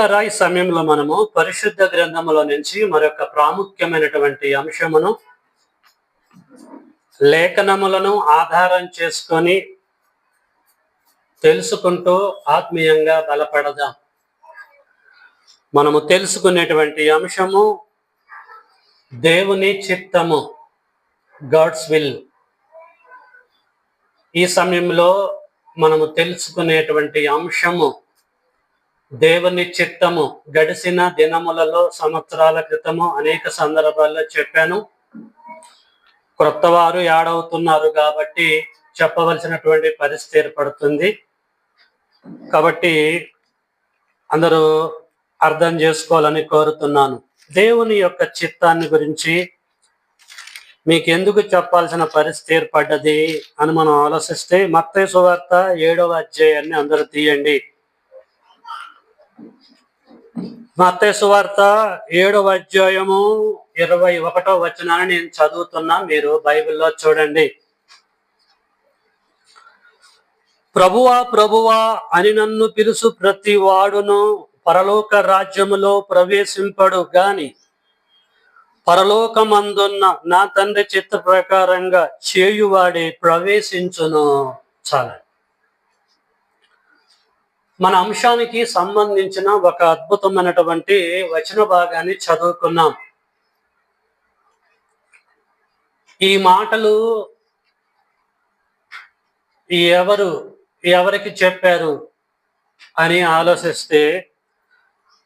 ప్రియులారా, ఈ సమయంలో మనము పరిశుద్ధ గ్రంథములో నుంచి మరొక ప్రాముఖ్యమైనటువంటి అంశమును లేఖనములను ఆధారం చేసుకొని తెలుసుకుంటూ ఆత్మీయంగా బలపడదాం. మనము తెలుసుకునేటువంటి అంశము దేవుని చిత్తము, గాడ్స్ విల్. ఈ సమయంలో మనము తెలుసుకునేటువంటి అంశము దేవుని చిత్తము. గడిచిన దినములలో, సంవత్సరాల క్రితము అనేక సందర్భాల్లో చెప్పాను. క్రొత్త వారు యాడ్ అవుతున్నారు కాబట్టి చెప్పవలసినటువంటి పరిస్థితి ఏర్పడుతుంది. కాబట్టి అందరూ అర్థం చేసుకోవాలని కోరుతున్నాను. దేవుని యొక్క చిత్తాన్ని గురించి మీకు ఎందుకు చెప్పాల్సిన పరిస్థితి ఏర్పడ్డది అని మనం ఆలోచిస్తే, మత్తయి సువార్త 7వ అధ్యాయాన్ని అందరూ తీయండి. మత్తయి సువార్త 7వ అధ్యాయము 21వ వచనాన్ని నేను చదువుతున్నా, మీరు బైబిల్లో చూడండి. ప్రభువా ప్రభువా అని నన్ను పిలుసు ప్రతి వాడును పరలోక రాజ్యములో ప్రవేశింపడు గాని పరలోకమందున్న నా తండ్రి చిత్త ప్రకారంగా చేయువాడే ప్రవేశించును. చాలా మన అంశానికి సంబంధించిన ఒక అద్భుతమైనటువంటి వచన భాగాన్ని చదువుకున్నాం. ఈ మాటలు ఎవరికి చెప్పారు అని ఆలోచిస్తే,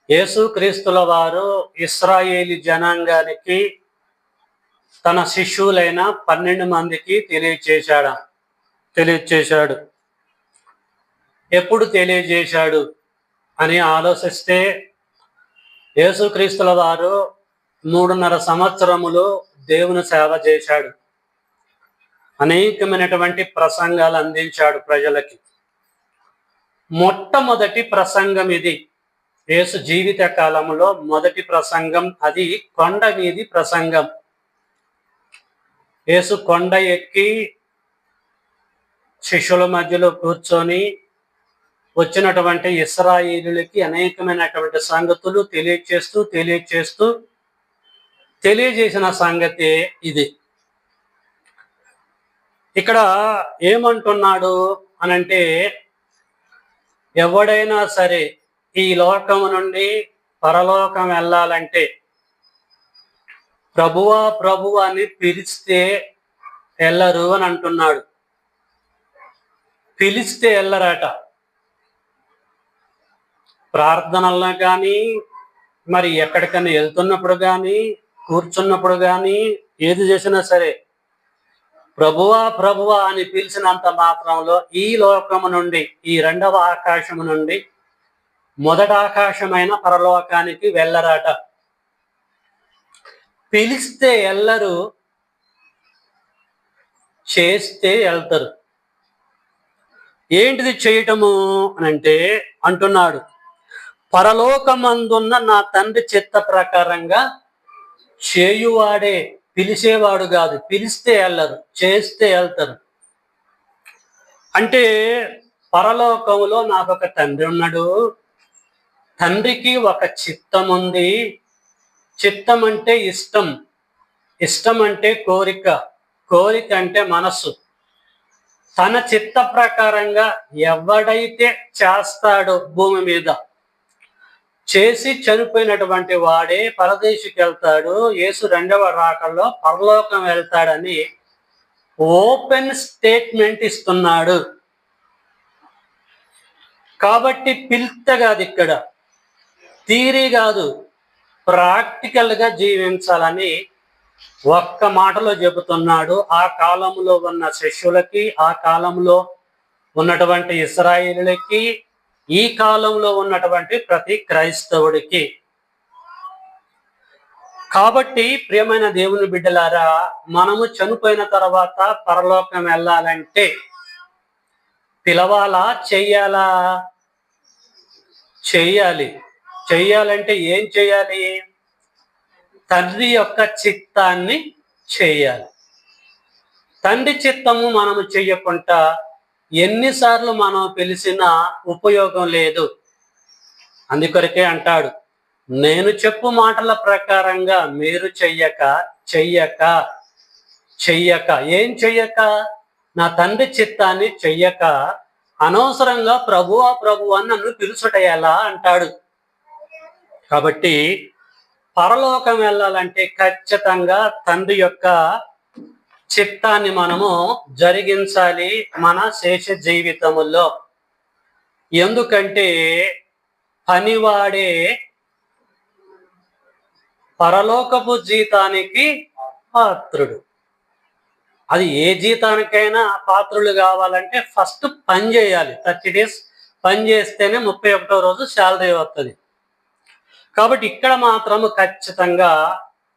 యేసుక్రీస్తుల వారు ఇశ్రాయేలీ జనాంగానికి తన శిష్యులైన 12 మందికి తెలియచేశాడు. ఎప్పుడు తెలియజేశాడు అని ఆలోచిస్తే, యేసుక్రీస్తుల వారు 3.5 సంవత్సరములు దేవుని సేవ చేశాడు. అనేకమైనటువంటి ప్రసంగాలు అందించాడు ప్రజలకి. మొట్టమొదటి ప్రసంగం ఇది. యేసు జీవిత కాలంలో మొదటి ప్రసంగం, అది కొండ మీది ప్రసంగం. యేసు కొండ ఎక్కి శిష్యుల మధ్యలో కూర్చొని వచ్చినటువంటి ఇశ్రాయేలులకి అనేకమైనటువంటి సంగతులు తెలియజేసిన సంగతి ఇది. ఇక్కడ ఏమంటున్నాడు అనంటే, ఎవడైనా సరే ఈ లోకము నుండి పరలోకం వెళ్ళాలంటే ప్రభువా ప్రభువా అని పిలిస్తే వెళ్ళరు అని అంటున్నాడు. పిలిస్తే వెళ్ళరట. ప్రార్థనల్లో కానీ, మరి ఎక్కడికైనా వెళ్తున్నప్పుడు కానీ, కూర్చున్నప్పుడు కానీ, ఏది చేసినా సరే ప్రభువా ప్రభువా అని పిలిచినంత మాత్రంలో ఈ లోకము నుండి, ఈ 2వ ఆకాశము నుండి మొదటి ఆకాశమైన పరలోకానికి వెళ్ళరాట. పిలిస్తే వెళ్ళరు, చేస్తే వెళ్తారు. ఏంటిది చేయటము అనంటే అంటున్నాడు, పరలోకమందున్న నా తండ్రి చిత్త ప్రకారంగా చేయువాడే. పిలిచేవాడు కాదు, పిలిస్తే వెళ్ళరు, చేస్తే వెళ్తారు. అంటే పరలోకంలో నాకు ఒక తండ్రి ఉన్నాడు, తండ్రికి ఒక చిత్తం ఉంది. చిత్తం అంటే ఇష్టం, ఇష్టం అంటే కోరిక, కోరిక అంటే మనస్సు. తన చిత్త ప్రకారంగా ఎవడైతే చేస్తాడో భూమి మీద, చేసి చనిపోయినటువంటి వాడే పరదేశికి వెళ్తాడు. యేసు 2వ రాకల్లో పరలోకం వెళ్తాడని ఓపెన్ స్టేట్మెంట్ ఇస్తున్నాడు. కాబట్టి పిల్త కాదు, ఇక్కడ థియరీ కాదు, ప్రాక్టికల్గా జీవించాలని ఒక్క మాటలో చెబుతున్నాడు. ఆ కాలంలో ఉన్న శిష్యులకి, ఆ కాలంలో ఉన్నటువంటి ఇశ్రాయేలులకి, ఈ కాలంలో ఉన్నటువంటి ప్రతి క్రైస్తవుడికి. కాబట్టి ప్రియమైన దేవుని బిడ్డలారా, మనము చనిపోయిన తర్వాత పరలోకం వెళ్ళాలంటే పిలవాలా, చెయ్యాలా? చెయ్యాలి. చెయ్యాలంటే ఏం చెయ్యాలి? తండ్రి యొక్క చిత్తాన్ని చేయాలి. తండ్రి చిత్తము మనము చెయ్యకుండా ఎన్నిసార్లు మనం పిలిచినా ఉపయోగం లేదు. అందుకొరకే అంటాడు, నేను చెప్పు మాటల ప్రకారంగా మీరు చెయ్యక చెయ్యక చెయ్యక ఏం చెయ్యక, నా తండ్రి చిత్తాన్ని చెయ్యక అనవసరంగా ప్రభువా ప్రభువా అని నన్ను పిలుచుట ఎలా అంటాడు. కాబట్టి పరలోకం వెళ్ళాలంటే ఖచ్చితంగా తండ్రి యొక్క చిత్తాన్ని మనము జరిగించాలి మన శేష జీవితములో. ఎందుకంటే పనివాడే పరలోకపు జీతానికి పాత్రుడు. అది ఏ జీతానికైనా పాత్రులు కావాలంటే ఫస్ట్ పని చేయాలి. 30 days పని చేస్తేనే 31వ రోజు శాలరీ వస్తుంది. కాబట్టి ఇక్కడ మాత్రము ఖచ్చితంగా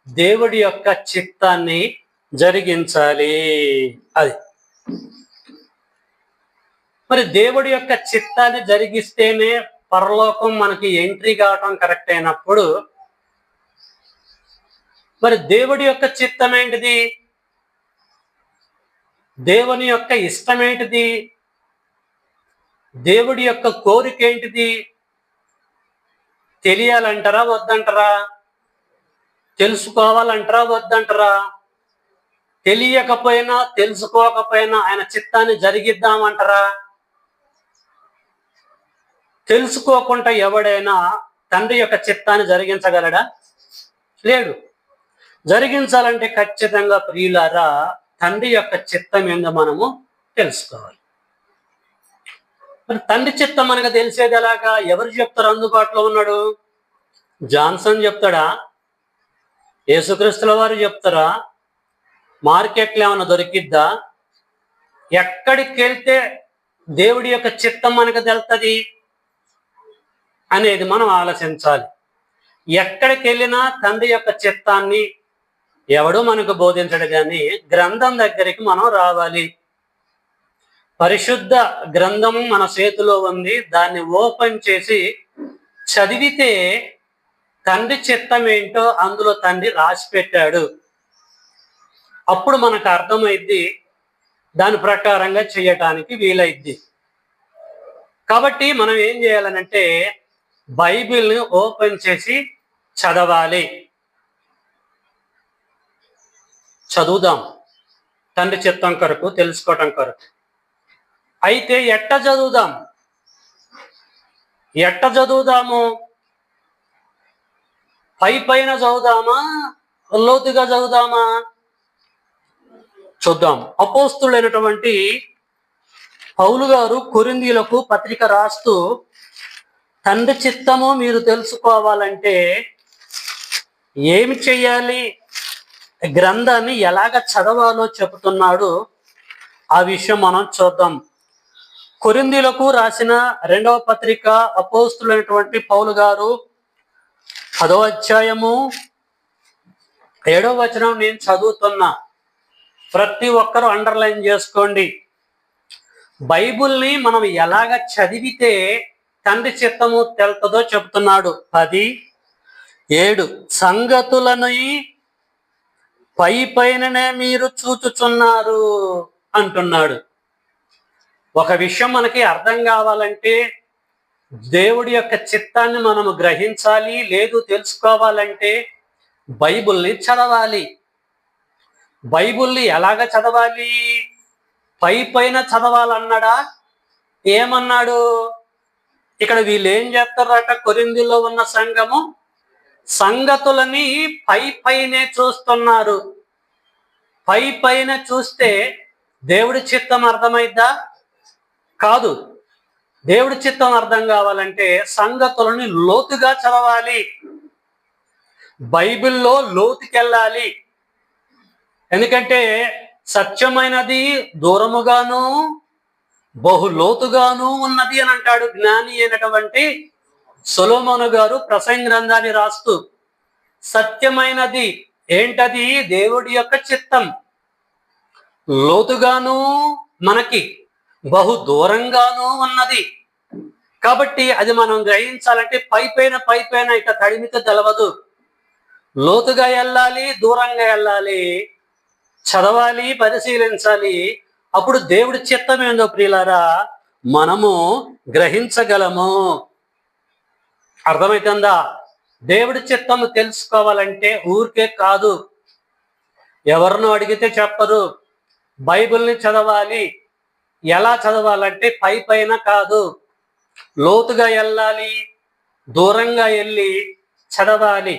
దేవుడి యొక్క చిత్తాన్ని జరిగించాలి. అది మరి దేవుడి యొక్క చిత్తాన్ని జరిగిస్తేనే పరలోకం మనకి ఎంట్రీ కావటం కరెక్ట్ అయినప్పుడు, మరి దేవుడి యొక్క చిత్తం ఏంటిది, దేవుని యొక్క ఇష్టం ఏంటిది, దేవుడి యొక్క కోరిక ఏంటిది తెలియాలంటారా వద్దంటారా, తెలుసుకోవాలంటారా వద్దంటారా, తెలియకపోయినా తెలుసుకోకపోయినా ఆయన చిత్తాన్ని జరిగిద్దామంటారా? తెలుసుకోకుండా ఎవడైనా తండ్రి యొక్క చిత్తాన్ని జరిగించగలడా? లేడు. జరిగించాలంటే ఖచ్చితంగా ప్రియులారా తండ్రి యొక్క చిత్తం ఏందో మనము తెలుసుకోవాలి. మరి తండ్రి చిత్తం మనకు తెలిసేది ఎలాగా? ఎవరు చెప్తారు? అందుబాటులో ఉన్నాడు? జాన్సన్ చెప్తాడా? యేసుక్రీస్తుల వారు చెప్తారా? మార్కెట్లో ఏమైనా దొరికిద్దా? ఎక్కడికి వెళ్తే దేవుడి యొక్క చిత్తం మనకు తెలుస్తుంది అనేది మనం ఆలోచించాలి. ఎక్కడికి వెళ్ళినా తండ్రి యొక్క చిత్తాన్ని ఎవడో మనకు బోధించడు, కానీ గ్రంథం దగ్గరికి మనం రావాలి. పరిశుద్ధ గ్రంథం మన చేతిలో ఉంది, దాన్ని ఓపెన్ చేసి చదివితే తండ్రి చిత్తం ఏంటో అందులో తండ్రి రాసి పెట్టాడు. అప్పుడు మనకు అర్థమైద్ది, దాని ప్రకారంగా చేయటానికి వీలైద్ది. కాబట్టి మనం ఏం చేయాలనంటే బైబిల్ని ఓపెన్ చేసి చదవాలి. చదువుదాం తండ్రి చిత్తం కొరకు తెలుసుకోవటం కొరకు. అయితే ఎట్ట చదువుదాము? పైన చదువుదామా, లోతుగా చదువుదామా? చూద్దాం. అపోస్తులైనటువంటి పౌలు గారు కొరింథీయులకు పత్రిక రాస్తూ తండ్రి చిత్తము మీరు తెలుసుకోవాలంటే ఏమి చెయ్యాలి, గ్రంథాన్ని ఎలాగ చదవాలో చెబుతున్నాడు. ఆ విషయం మనం చూద్దాం. కొరింథీయులకు రాసిన 2వ పత్రిక అపోస్తులైనటువంటి పౌలు గారు 10వ అధ్యాయము 7వ వచనం నేను చదువుతున్నా. ప్రతి ఒక్కరూ అండర్లైన్ చేసుకోండి. బైబుల్ని మనం ఎలాగ చదివితే తండ్రి చిత్తము తెలుతుందో చెబుతున్నాడు. 10:7 సంగతులను పైననే మీరు చూచుచున్నారు అంటున్నాడు. ఒక విషయం మనకి అర్థం కావాలంటే దేవుడి యొక్క చిత్తాన్ని మనము గ్రహించాలి, లేదు తెలుసుకోవాలంటే బైబుల్ని చదవాలి. బైబుల్ని ఎలాగ చదవాలి? పైన చదవాలన్నాడా? ఏమన్నాడు? ఇక్కడ వీళ్ళు ఏం చేస్తారట? కొరింథీలో ఉన్న సంఘము సంగతులని పైనే చూస్తున్నారు. పైన చూస్తే దేవుడి చిత్తం అర్థమైద్దా? కాదు. దేవుడి చిత్తం అర్థం కావాలంటే సంగతులని లోతుగా చదవాలి, బైబిల్లో లోతుకెళ్ళాలి. ఎందుకంటే సత్యమైనది దూరముగాను బహులోతుగాను ఉన్నది అని అంటాడు జ్ఞాని అయినటువంటి సొలొమోను గారు ప్రసంగ గ్రంథాన్ని రాస్తూ. సత్యమైనది ఏంటది? దేవుడి యొక్క చిత్తం. లోతుగాను మనకి బహు దూరంగాను ఉన్నది. కాబట్టి అది మనం గ్రహించాలంటే పైపైన ఇక తడిమితో తెలవదు. లోతుగా వెళ్ళాలి, దూరంగా వెళ్ళాలి, చదవాలి, పరిశీలించాలి. అప్పుడు దేవుడి చిత్తం ఏందో ప్రియులారా మనము గ్రహించగలము. అర్థమవుతుందా? దేవుడి చిత్తము తెలుసుకోవాలంటే ఊరికే కాదు, ఎవరినో అడిగితే చెప్పరు. బైబిల్ని చదవాలి. ఎలా చదవాలంటే పై పైన కాదు, లోతుగా వెళ్ళాలి, దూరంగా వెళ్ళి చదవాలి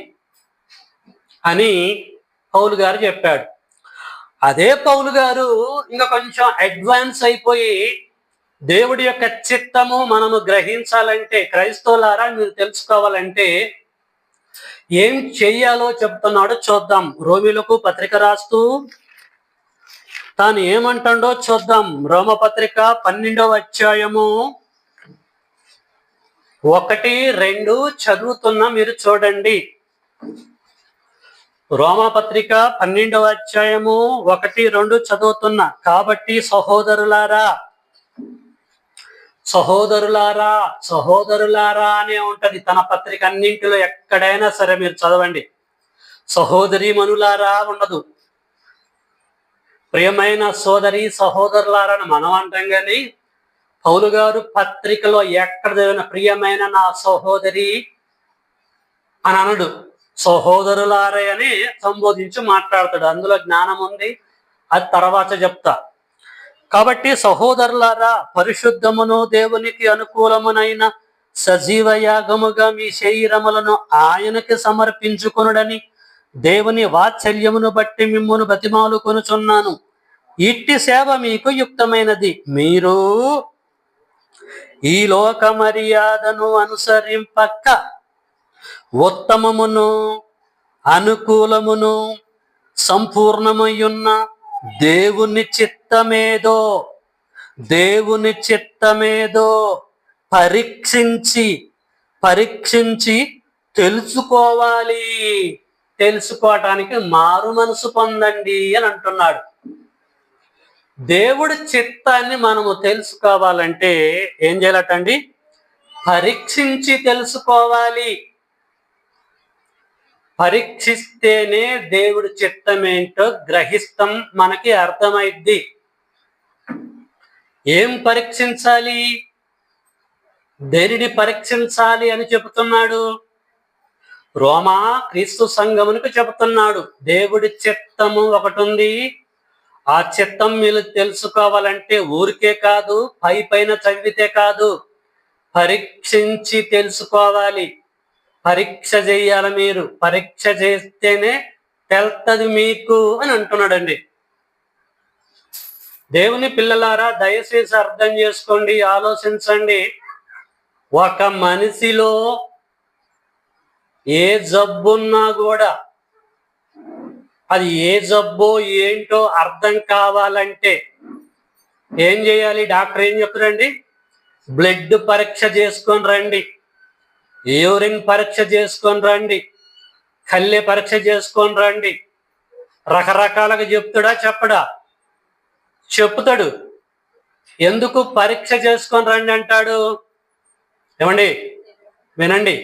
అని పౌలు గారు చెప్పాడు. అదే పౌలు గారు ఇంకా కొంచెం అడ్వాన్స్ అయిపోయి దేవుడి యొక్క చిత్తము మనము గ్రహించాలంటే, క్రైస్తవులారా మీరు తెలుసుకోవాలంటే ఏం చెయ్యాలో చెప్తున్నాడో చూద్దాం. రోమిలకు పత్రిక రాస్తూ తాను ఏమంటాడో చూద్దాం. రోమపత్రిక 12వ అధ్యాయము 1, 2 చదువుతున్నా, మీరు చూడండి. రోమపత్రిక 12వ అధ్యాయము 1, 2 చదువుతున్నా. కాబట్టి సహోదరులారా, సహోదరులారా, సహోదరులారా అనే ఉంటది తన పత్రిక అన్నింటిలో. ఎక్కడైనా సరే మీరు చదవండి, సహోదరి మనులారా ఉండదు. ప్రియమైన సోదరి సహోదరులారా అని మనం అంటాం, కానీ పౌలు గారు పత్రికలో ఎక్కడ చదివిన ప్రియమైన నా సహోదరి అని అనడు, సహోదరులారే అని సంబోధించి మాట్లాడతాడు. అందులో జ్ఞానం ఉంది, అది తర్వాత చెప్తా. కాబట్టి సహోదరులారా, పరిశుద్ధమును దేవునికి అనుకూలమునైన సజీవ యాగముగా మీ శరీరములను ఆయనకి సమర్పించుకొనుడని దేవుని వాత్సల్యమును బట్టి మిమ్మును బతిమాలు కొనుచున్నాను. ఇట్టి సేవ మీకు యుక్తమైనది. మీరు ఈ లోక మర్యాదను అనుసరింపక ఉత్తమమును అనుకూలమును సంపూర్ణమయ్యున్న దేవుని చిత్తమేదో పరీక్షించి తెలుసుకోవాలి. తెలుసుకోవటానికి మారు మనసు పొందండి అని అంటున్నాడు. దేవుడి చిత్తాన్ని మనము తెలుసుకోవాలంటే ఏం చేయాలటండి? పరీక్షించి తెలుసుకోవాలి. పరీక్షిస్తేనే దేవుడి చిత్తం ఏంటో గ్రహిస్తాం, మనకి అర్థమైద్ది. ఏం పరీక్షించాలి? దేనిని పరీక్షించాలి అని చెబుతున్నాడు? రోమా క్రీస్తు సంఘమునికి చెబుతున్నాడు. దేవుడి చిత్తము ఒకటి ఉంది. ఆ చిత్తం మీరు తెలుసుకోవాలంటే ఊరికే కాదు, పై పైన చదివితే కాదు, పరీక్షించి తెలుసుకోవాలి. పరీక్ష చేయాలి. మీరు పరీక్ష చేస్తేనే తెలుస్తుంది మీకు అని అంటున్నాడండి. దేవుని పిల్లలారా, దయచేసి అర్థం చేసుకోండి, ఆలోచించండి. ఒక మనిషిలో ఏ జబ్బున్నా కూడా అది ఏ జబ్బో ఏంటో అర్థం కావాలంటే ఏం చేయాలి? డాక్టర్ ఏం చెప్తారండి? బ్లడ్ పరీక్ష చేసుకొని రండి, యూరిన్ పరీక్ష చేసుకొని రండి, కళ్ళె పరీక్ష చేసుకొని రండి. రకరకాలుగా చెప్తాడా? చెప్పడా? చెప్తాడు. ఎందుకు పరీక్ష చేసుకొని రండి అంటాడు? ఏమండి వినండి,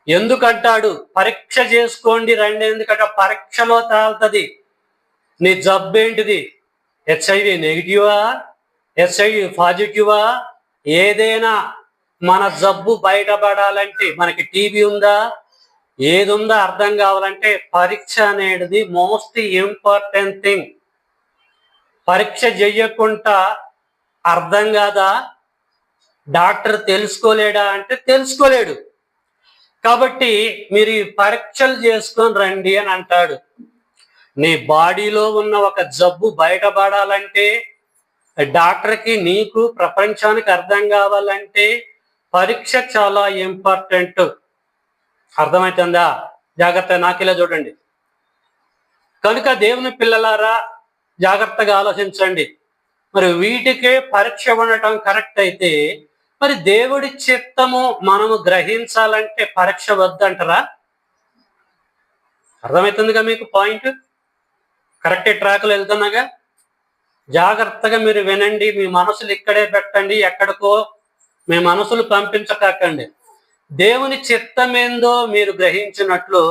ఎందుకంటాడు? పరీక్ష చేసుకోండి రండి. ఎందుకంటే పరీక్షలో తేలుతుంది నీ జబ్బు ఏంటిది. హెచ్ఐవి నెగిటివా, హెచ్ఐవి పాజిటివా? ఏదైనా మన జబ్బు బయటపడాలంటే, మనకి టీబీ ఉందా, ఏది ఉందా అర్థం కావాలంటే పరీక్ష అనేది మోస్ట్ ఇంపార్టెంట్ థింగ్. పరీక్ష చెయ్యకుండా అర్థం కాదా? డాక్టర్ తెలుసుకోలేడా అంటే తెలుసుకోలేడు. కాబట్టి మీరు ఈ పరీక్షలు చేసుకొని రండి అని అంటాడు. నీ బాడీలో ఉన్న ఒక జబ్బు బయటపడాలంటే, డాక్టర్కి నీకు ప్రపంచానికి అర్థం కావాలంటే పరీక్ష చాలా ఇంపార్టెంట్. అర్థమవుతుందా? జాగ్రత్త, నాకిలా చూడండి. కనుక దేవుని పిల్లలారా జాగ్రత్తగా ఆలోచించండి. మరి వీటికే పరీక్ష ఉండటం కరెక్ట్ అయితే, మరి దేవుడి చిత్తము మనము గ్రహించాలంటే పరీక్ష వద్దంటారా? అర్థమవుతుందిగా మీకు పాయింట్? కరెక్ట్ ట్రాక్లో వెళ్తున్నాగా. జాగ్రత్తగా మీరు వినండి, మీ మనసులు ఇక్కడే పెట్టండి, ఎక్కడికో మీ మనసులు పంపించకండి. దేవుని చిత్తమేందో మీరు గ్రహించినట్లు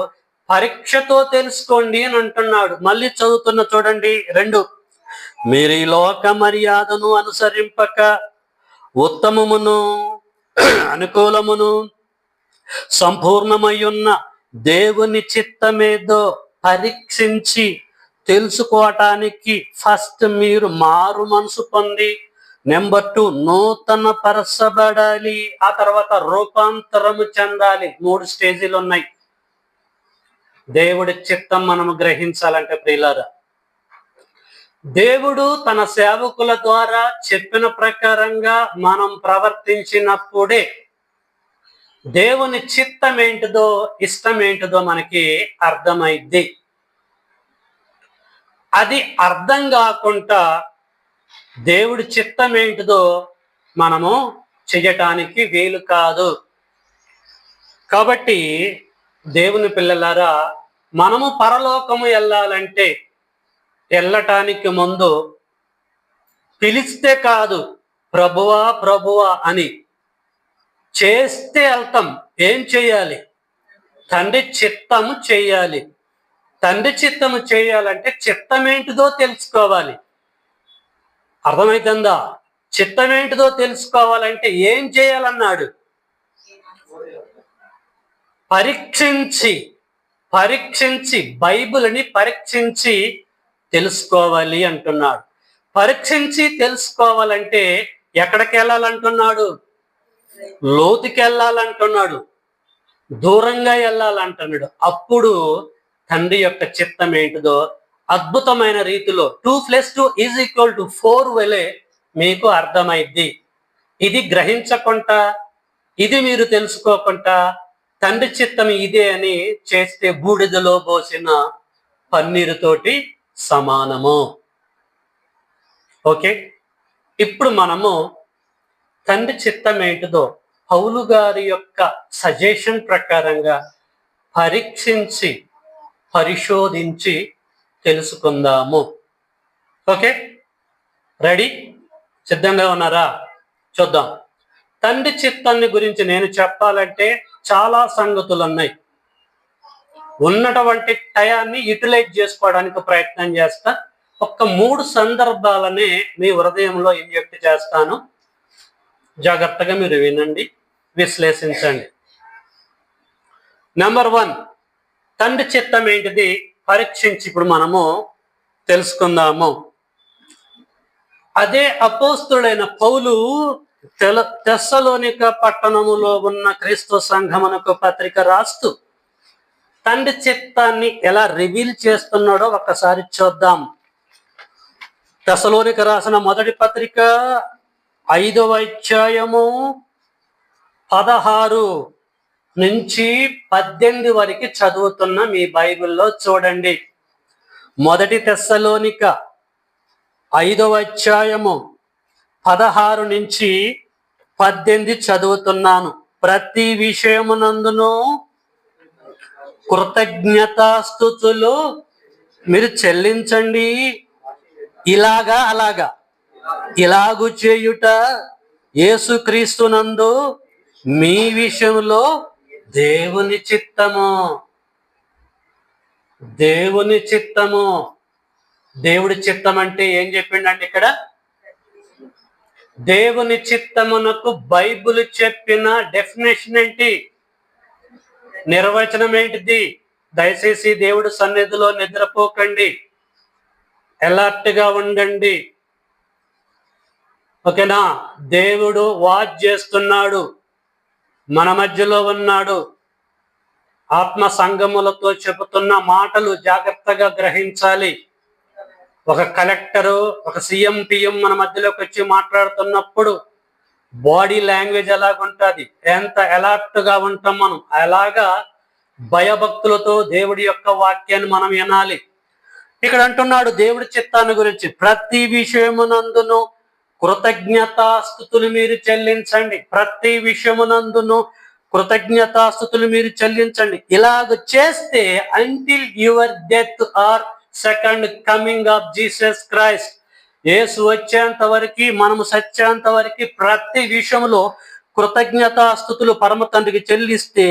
పరీక్షతో తెలుసుకోండి అని అంటున్నాడు. మళ్ళీ చదువుతున్న చూడండి 2. మీరు ఈ లోక మర్యాదను అనుసరింపక ఉత్తమమును అనుకూలమును సంపూర్ణమై ఉన్న దేవుని చిత్తమేదో పరీక్షించి తెలుసుకోవటానికి ఫస్ట్ మీరు మారు మనసు పొంది, నెంబర్ 2 నూతన పరచబడాలి, ఆ తర్వాత రూపాంతరము చెందాలి. 3 స్టేజీలు ఉన్నాయి దేవుడి చిత్తం మనము గ్రహించాలంటే. ప్రియులారా, దేవుడు తన సేవకుల ద్వారా చెప్పిన ప్రకారంగా మనం ప్రవర్తించినప్పుడే దేవుని చిత్తం ఏంటిదో ఇష్టం ఏంటిదో మనకి అర్థమైద్ది. అది అర్థం కాకుండా దేవుడి చిత్తం ఏంటిదో మనము చెయ్యటానికి వీలు కాదు. కాబట్టి దేవుని పిల్లలారా, మనము పరలోకము వెళ్ళాలంటే వెళ్ళటానికి ముందు పిలిస్తే కాదు, ప్రభువా ప్రభువా అని చేస్తే వెళ్తాం. ఏం చేయాలి? తండ్రి చిత్తము చేయాలి. తండ్రి చిత్తము చేయాలంటే చిత్తం ఏంటిదో తెలుసుకోవాలి. అర్థమైతుందా? చిత్తం ఏంటిదో తెలుసుకోవాలంటే ఏం చేయాలన్నాడు? పరీక్షించి బైబిల్ని పరీక్షించి తెలుసుకోవాలి అంటున్నాడు. పరీక్షించి తెలుసుకోవాలంటే ఎక్కడికి వెళ్ళాలంటున్నాడు? లోతుకి వెళ్ళాలంటున్నాడు, దూరంగా వెళ్ళాలంటున్నాడు. అప్పుడు తండ్రి యొక్క చిత్తం ఏంటిదో అద్భుతమైన రీతిలో 2+2 = 4 వలె మీకు అర్థమైద్ది. ఇది గ్రహించకుండా, ఇది మీరు తెలుసుకోకుండా తండ్రి చిత్తం ఇదే అని చేస్తే బూడిదలో పోసిన పన్నీరుతోటి సమానము. ఓకే, ఇప్పుడు మనము తండ్రి చిత్తం ఏంటిదో పౌలు గారి యొక్క సజెషన్ ప్రకారంగా పరీక్షించి పరిశోధించి తెలుసుకుందాము. Okay, ready? సిద్ధంగా ఉన్నారా? చూద్దాం. తండ్రి చిత్తాన్ని గురించి నేను చెప్పాలంటే చాలా సంగతులు ఉన్నాయి. ఉన్నటువంటి టయాన్ని యూటిలైజ్ చేసుకోవడానికి ప్రయత్నం చేస్తా. ఒక్క 3 సందర్భాలనే మీ హృదయంలో ఇంజెక్ట్ చేస్తాను. జాగ్రత్తగా మీరు వినండి, విశ్లేషించండి. నెంబర్ 1, తండ్రి చిత్తం ఏంటిది పరీక్షించి ఇప్పుడు మనము తెలుసుకుందాము. అదే అపోస్తుడైన పౌలు తెస్సలోనిక పట్టణములో ఉన్న క్రీస్తు సంఘమునకు పత్రిక రాస్తూ తండ్రి చిత్తాన్ని ఎలా రివీల్ చేస్తున్నాడో ఒకసారి చూద్దాం. తెస్సలోనిక రాసిన మొదటి పత్రిక 5వ అధ్యాయము 16 నుంచి 18 వరకు చదువుతున్న మీ బైబిల్లో చూడండి. మొదటి తెస్సలోనిక 5వ అధ్యాయము 16 నుంచి 18 చదువుతున్నాను. ప్రతి విషయమునందును కృతజ్ఞతాస్తుతులు మీరు చెల్లించండి. ఇలాగు చేయుట యేసుక్రీస్తునందు మీ విషయంలో దేవుని చిత్తము. దేవుడి చిత్తం అంటే ఏం చెప్పిండంటే ఇక్కడ దేవుని చిత్తమునకు బైబిల్ చెప్పిన డెఫినేషన్ ఏంటి, నిర్వచనం ఏంటిది? దయచేసి దేవుడి సన్నిధిలో నిద్రపోకండి, అలర్ట్ గా ఉండండి. ఓకేనా? దేవుడు వాచ్ చేస్తున్నాడు, మన మధ్యలో ఉన్నాడు. ఆత్మ సంగములతో చెబుతున్న మాటలు జాగ్రత్తగా గ్రహించాలి. ఒక కలెక్టరు, ఒక సీఎం, పిఎం మన మధ్యలోకి వచ్చి మాట్లాడుతున్నప్పుడు బాడీ లాంగ్వేజ్ ఎలాగుంటుంది, ఎంత అలర్ట్ గా ఉంటాం మనం, అలాగా భయభక్తులతో దేవుడి యొక్క వాక్యాన్ని మనం వినాలి. ఇక్కడ అంటున్నాడు దేవుడి చిత్తాన్ని గురించి, ప్రతి విషయమునందును కృతజ్ఞతాస్తుతులు మీరు చెల్లించండి. ప్రతి విషయమునందును కృతజ్ఞతాస్తుతులు మీరు చెల్లించండి. ఇలాగ చేస్తే until your death or second coming of Jesus Christ, Yesu వచ్చేంత వరకు, మనము సత్యాంత వరకు ప్రతి విషయంలో కృతజ్ఞతాస్తుతులు పరమ తండ్రికి చెల్లిస్తే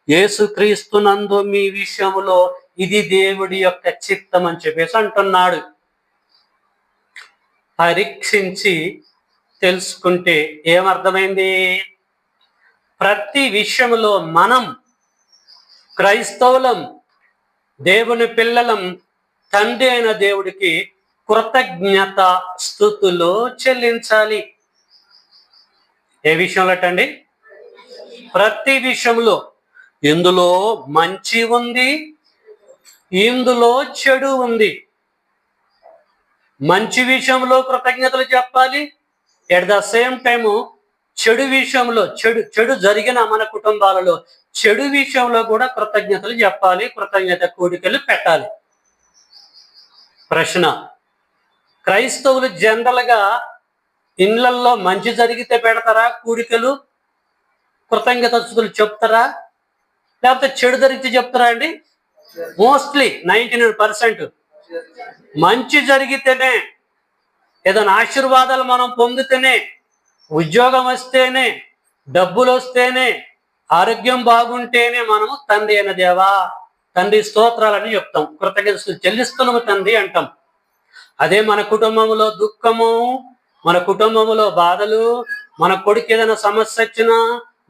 యేసు క్రీస్తునందు మీ విషయంలో ఇది దేవుడి యొక్క చిత్తం అని చెప్పేసి అంటున్నాడు. పరీక్షించి తెలుసుకుంటే ఏమర్థమైంది? ప్రతి విషయంలో మనం క్రైస్తవులం, దేవుని పిల్లలం, తండ్రి అయిన దేవుడికి కృతజ్ఞత స్తుతులు చెల్లించాలి. ఏ విషయంలో అండి? ప్రతి విషయంలో. ఇందులో మంచి ఉంది, ఇందులో చెడు ఉంది. మంచి విషయంలో కృతజ్ఞతలు చెప్పాలి, ఎట్ ద సేమ్ టైము చెడు విషయంలో, చెడు జరిగిన మన కుటుంబాలలో చెడు విషయంలో కూడా కృతజ్ఞతలు చెప్పాలి, కృతజ్ఞత కోడికలు పెట్టాలి. ప్రశ్న: క్రైస్తవులు జనరల్గా ఇళ్లల్లో మంచి జరిగితే పెడతారా కూడికలు, కృతజ్ఞతలు చెప్తారా, లేకపోతే చెడు జరిగితే చెప్తారా అండి? మోస్ట్లీ 99% మంచి జరిగితేనే, ఏదైనా ఆశీర్వాదాలు మనం పొందితేనే, ఉద్యోగం వస్తేనే, డబ్బులు వస్తేనే, ఆరోగ్యం బాగుంటేనే మనము తండ్రి అయిన దేవా, తండ్రి స్తోత్రాలని చెప్తాం, కృతజ్ఞతలు చెల్లిస్తున్నాము తండ్రి అంటాం. అదే మన కుటుంబంలో దుఃఖము, మన కుటుంబంలో బాధలు, మన కొడుకు ఏదైనా సమస్య వచ్చినా,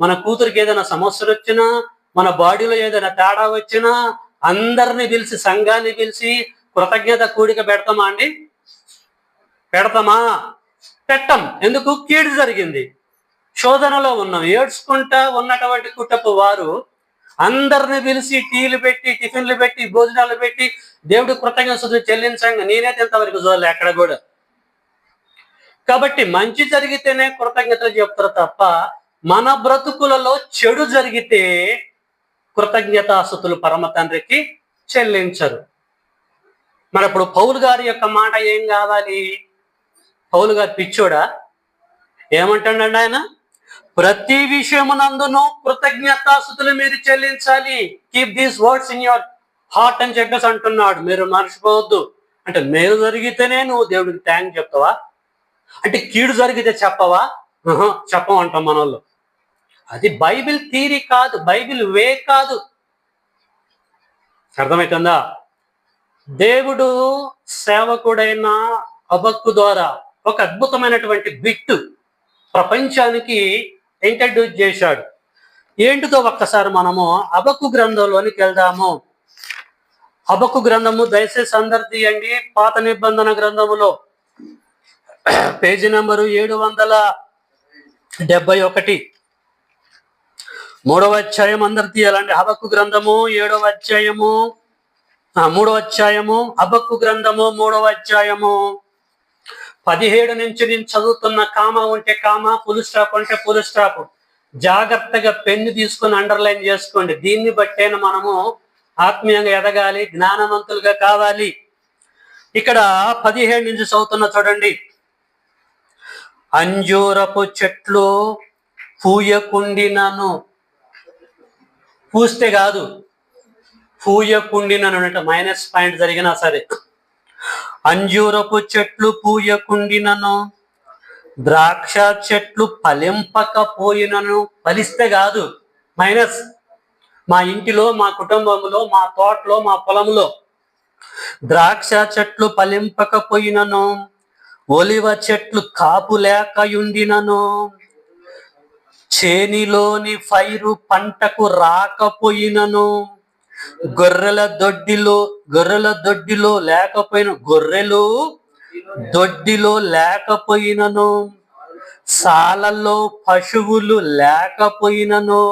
మన కూతురికి ఏదైనా సమస్యలు వచ్చినా, మన బాడీలో ఏదైనా తేడా వచ్చినా అందరిని పిలిచి, సంఘాన్ని పిలిచి కృతజ్ఞత కూడిక పెడతామా అండి? పెడతామా? పెట్టం. ఎందుకు? కీడు జరిగింది, శోధనలో ఉన్నాం. ఏడ్చుకుంటా ఉన్నటువంటి కుటుంబ వారు అందరిని పిలిచి టీలు పెట్టి, టిఫిన్లు పెట్టి, భోజనాలు పెట్టి దేవుడి కృతజ్ఞతలు చెల్లించంగా నేనైతే ఇంతవరకు చూడలే ఎక్కడ కూడా. కాబట్టి మంచి జరిగితేనే కృతజ్ఞతలు చెప్తారు తప్ప మన బ్రతుకులలో చెడు జరిగితే కృతజ్ఞతాస్తుతులు పరమ తండ్రికి చెల్లించరు. మరి అప్పుడు పౌలు గారి యొక్క మాట ఏం కావాలి? పౌలు గారు పిచ్చోడా? ఏమంటాడండి ఆయన? ప్రతి విషయమునందును కృతజ్ఞతాస్తుతులు మీరు చెల్లించాలి. Keep these words in your heart అని చెప్పేసి అంటున్నాడు. మీరు మర్చిపోవద్దు. అంటే మేలు జరిగితేనే నువ్వు దేవుడికి థ్యాంక్ చెప్తావా? అంటే కీడు జరిగితే చెప్పవా? చెప్పమంటాం మన వాళ్ళు. అది బైబిల్ థీరీ కాదు, బైబిల్ వే కాదు. అర్థమవుతుందా? దేవుడు సేవకుడైన హబక్కు ద్వారా ఒక అద్భుతమైనటువంటి బిట్టు ప్రపంచానికి ఇంట్రడ్యూస్ చేశాడు. ఏంటిదో ఒక్కసారి మనము హబక్కు గ్రంథంలోనికి వెళ్దాము. హబక్కు గ్రంథము దయచేసి అందరు తీయండి. పాత నిబంధన గ్రంథములో పేజీ నెంబరు 771, 3వ అధ్యాయం అందరు తీయాలండి. హబక్కు గ్రంథము 7వ అధ్యాయము, 3వ అధ్యాయము, హబక్కు గ్రంథము 3వ అధ్యాయము 17 నుంచి నేను చదువుతున్న. కామా ఉంటే కామా, ఫుల్ స్టాప్ అంటే ఫుల్ స్టాప్. జాగ్రత్తగా పెన్ను తీసుకొని అండర్లైన్ చేసుకోండి. దీన్ని బట్టేన మనము ఆత్మీయంగా ఎదగాలి, జ్ఞానవంతులుగా కావాలి. ఇక్కడ 17 నుంచి చదువుతున్న చూడండి. అంజూరపు చెట్లు పూయకుండినను, పూస్తే కాదు పూయకుండినను అంటే మైనస్ పాయింట్ జరిగినా సరే. అంజూరపు చెట్లు పూయకుండినను, ద్రాక్ష చెట్లు ఫలింపకపోయినను, ఫలిస్తే కాదు మైనస్. మా ఇంటిలో, మా కుటుంబంలో, మా తోటలో, మా పొలంలో ద్రాక్ష చెట్లు ఫలింపకపోయినను, ఒలివ చెట్లు కాపు లేకయుండినను, చేనిలోని పైరు పంటకు రాకపోయినను, గొర్రెల దొడ్డిలో లేకపోయిన, గొర్రెలు దొడ్డిలో లేకపోయినను, సాలలో పశువులు లేకపోయినను,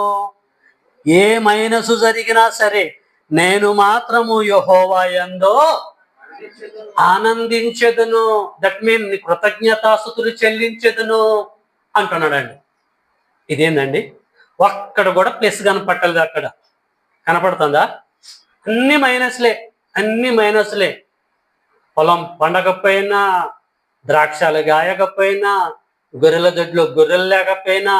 ఏ మైనసు జరిగినా సరే నేను మాత్రము యెహోవా యందు ఆనందించెదను. దట్ మీన్ కృతజ్ఞతాస్తుతులు చెల్లించెదను అంటున్నాడండి. ఇదేందండి? ఒక్కడ కూడా ప్లస్ కనపట్టలేదు. అక్కడ కనపడుతుందా? అన్ని మైనస్లే, అన్ని మైనస్లే. పొలం పండకపోయినా, ద్రాక్షాలు గాయకపోయినా, గొర్రెల దొడ్లో గొర్రెలు లేకపోయినా,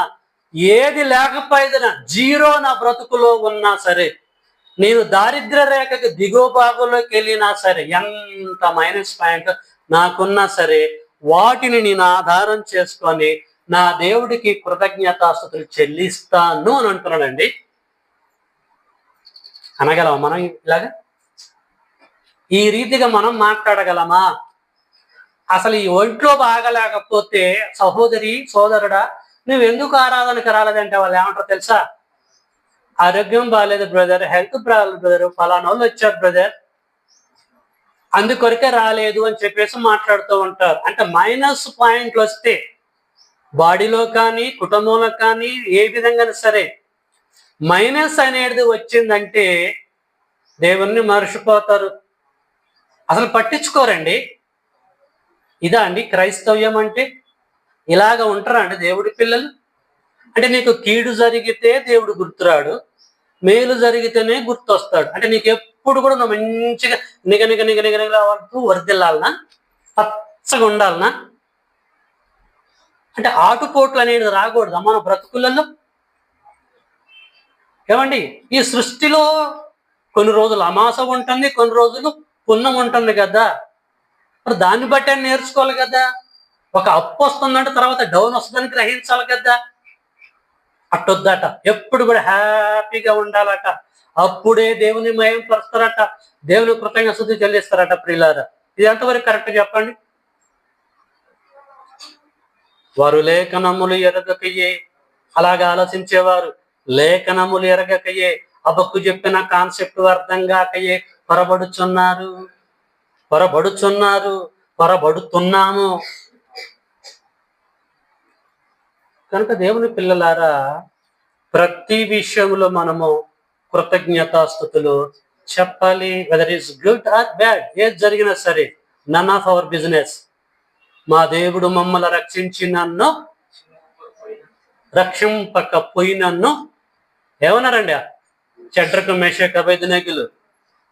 ఏది లేకపోయినా జీరో నా బ్రతుకులో ఉన్నా సరే, నేను దారిద్ర్య రేఖకి దిగువ భాగంలోకి వెళ్ళినా సరే, ఎంత మైనస్ పాయింట్ నాకున్నా సరే, వాటిని నేను ఆధారం చేసుకొని నా దేవుడికి కృతజ్ఞతాస్తుతులు చెల్లిస్తాను అని అంటున్నాడండి. అనగలమా మనం ఇలాగా? ఈ రీతిగా మనం మాట్లాడగలమా? అసలు ఈ ఒంట్లో బాగలేకపోతే సహోదరి, సోదరుడా, నువ్వు ఎందుకు ఆరాధనకు రాలేదంటే వాళ్ళు ఏమంటారు తెలుసా? ఆరోగ్యం బాగాలేదు బ్రదర్, హెల్త్ ప్రాబ్లం బ్రదర్, ఫలానా వాళ్ళు వచ్చారు బ్రదర్, అందుకొరకే రాలేదు అని చెప్పేసి మాట్లాడుతూ ఉంటారు. అంటే మైనస్ పాయింట్లు వస్తే బాడీలో కానీ కుటుంబంలో కానీ ఏ విధంగా సరే మైనస్ అనేది వచ్చిందంటే దేవుణ్ణి మర్చిపోతారు, అసలు పట్టించుకోరండి. ఇదా అండి క్రైస్తవ్యం అంటే? ఇలాగ ఉంటారా అండి దేవుడి పిల్లలు? అంటే నీకు కీడు జరిగితే దేవుడు గుర్తురాడు, మేలు జరిగితేనే గుర్తొస్తాడు. అంటే నీకు ఎప్పుడు కూడా నువ్వు మంచిగా నిగ నిగ నిగ నిగ నిగ వర్దిల్లాలనా, పచ్చగా ఉండాలనా? అంటే ఆటుపోట్లు అనేది రాకూడదా మన బ్రతుకులలో? ఏమండి, ఈ సృష్టిలో కొన్ని రోజులు అమాస ఉంటుంది, కొన్ని రోజులు పుణ్యం ఉంటుంది కదా. మరి దాన్ని బట్టి నేర్చుకోవాలి కదా. ఒక అప్పు వస్తుందంటే తర్వాత డౌన్ వస్తుందని గ్రహించాలి కదా. అట్టొద్దట, ఎప్పుడు కూడా హ్యాపీగా ఉండాలట, అప్పుడే దేవుని మయం పరుస్తారట, దేవుని కృతజ్ఞత శుద్ధి చెల్లిస్తారట. ప్రియులారా, ఇది ఎంతవరకు కరెక్ట్ చెప్పండి? వారు లేఖనములు ఎరగకయే, అలాగా ఆలోచించేవారు లేఖనములు ఎరగకయే, అబక్కు చెప్పిన కాన్సెప్ట్ అర్థం కాకయే పొరబడుతున్నాము. కనుక దేవుని పిల్లలారా, ప్రతి విషయంలో మనము కృతజ్ఞతాస్తుతులు చెప్పాలి. Weather is good or bad, ఏది జరిగినా సరే నన్ ఆఫ్ అవర్ బిజినెస్. మా దేవుడు మమ్మల్ని రక్షించినన్ను రక్షింపకపోయినన్ను ఏమన్నారండి చెడ్రకు మేషక్ అబేద్నెగోలు,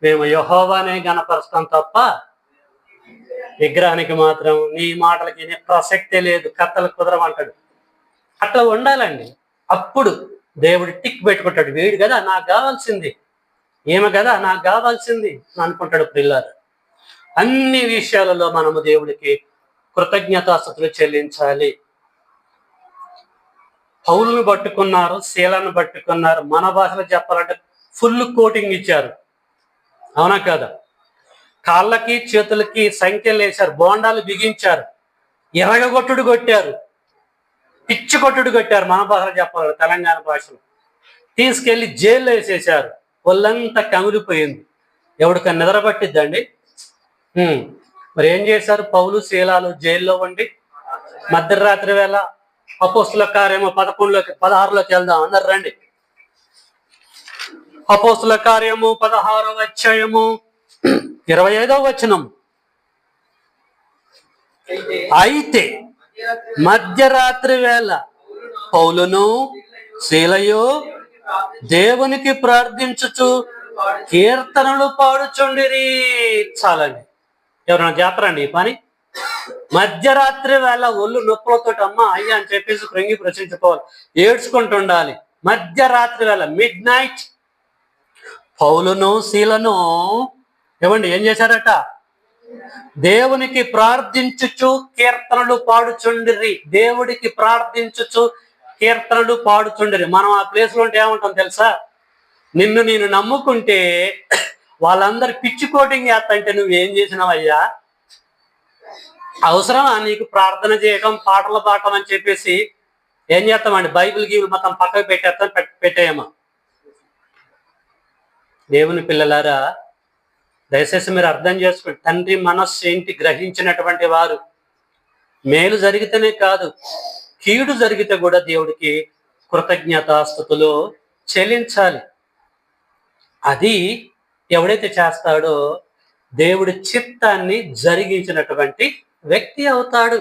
మేము యెహోవానే గణపరుస్తాం తప్ప విగ్రహానికి మాత్రం నీ మాటలకి ప్రసక్తే లేదు, కథలు కుదరమంటాడు. అట్లా ఉండాలండి. అప్పుడు దేవుడు టిక్ పెట్టుకుంటాడు, వీడు కదా నాకు కావాల్సింది, ఏమి కదా నాకు కావాల్సింది అనుకుంటాడు. పిల్లలు, అన్ని విషయాలలో మనము దేవుడికి కృతజ్ఞతాస్తుతులు చెల్లించాలి. పౌలును పట్టుకున్నారు, శీలను పట్టుకున్నారు, మన భాషలో చెప్పాలంటే ఫుల్ కోటింగ్ ఇచ్చారు, అవునా కదా. కాళ్ళకి చేతులకి సంఖ్యలు వేశారు, బోండాలు బిగించారు, ఎరగగొట్టుడు కొట్టారు, పిచ్చి కొట్టుడు కొట్టారు, మన భాషలో చెప్పాలి తెలంగాణ భాషలో. తీసుకెళ్లి జైల్లో వేసేసారు, ఒళ్ళంతా కమిలిపోయింది. ఎవడికన్నా నిద్ర పట్టిద్దండి? మరి ఏం చేశారు పౌలు శీలాలు? జైల్లో ఉండి మధ్యరాత్రి వేళ అపోస్తుల కార్యము 16లోకి వెళ్దాం, అందరు రండి. అపోస్తుల కార్యము 16వ అధ్యాయము 25వ వచనం. అయితే మధ్యరాత్రి వేళ పౌలును శీలయు దేవునికి ప్రార్థించుచు కీర్తనలు పాడుచుండిరి. చాలండి, ఎవరైనా చేస్తారండి ఈ పని? మధ్యరాత్రి వేళ ఒళ్ళు నొప్పులతో అమ్మ అయ్యా అని చెప్పేసి కృంగి ప్రశ్నించుకోవాలి, ఏడ్చుకుంటుండాలి. మధ్యరాత్రి వేళ మిడ్ నైట్ పౌలును శీలను ఏమండి ఏం చేశారట? దేవునికి ప్రార్థించుచు కీర్తనలు పాడుచుండిరి. దేవుడికి ప్రార్థించుచు కీర్తనలు పాడుచుండిరి. మనం ఆ ప్లేస్ లో ఉంటే ఏమంటాం తెలుసా? నిన్ను నేను నమ్ముకుంటే వాళ్ళందరు పిచ్చి కోటింగ్ చేస్తంటే నువ్వేం చేసినావయ్యా? అవసరమా నీకు ప్రార్థన చేయటం, పాటలు పాడటం అని చెప్పేసి ఏం చేస్తామండి? బైబిల్ గీబుల్ మొత్తం పక్కకు పెట్టేయమా? దేవుని పిల్లలారా, దయచేసి మీరు అర్థం చేసుకోండి. తండ్రి మనస్సు ఏంటి గ్రహించినటువంటి వారు మేలు జరిగితేనే కాదు, కీడు జరిగితే కూడా దేవుడికి కృతజ్ఞతాస్తుతులు చెల్లించాలి. అది ఎవడైతే చేస్తాడో దేవుడి చిత్తాన్ని జరిగించినటువంటి వ్యక్తి అవుతాడు.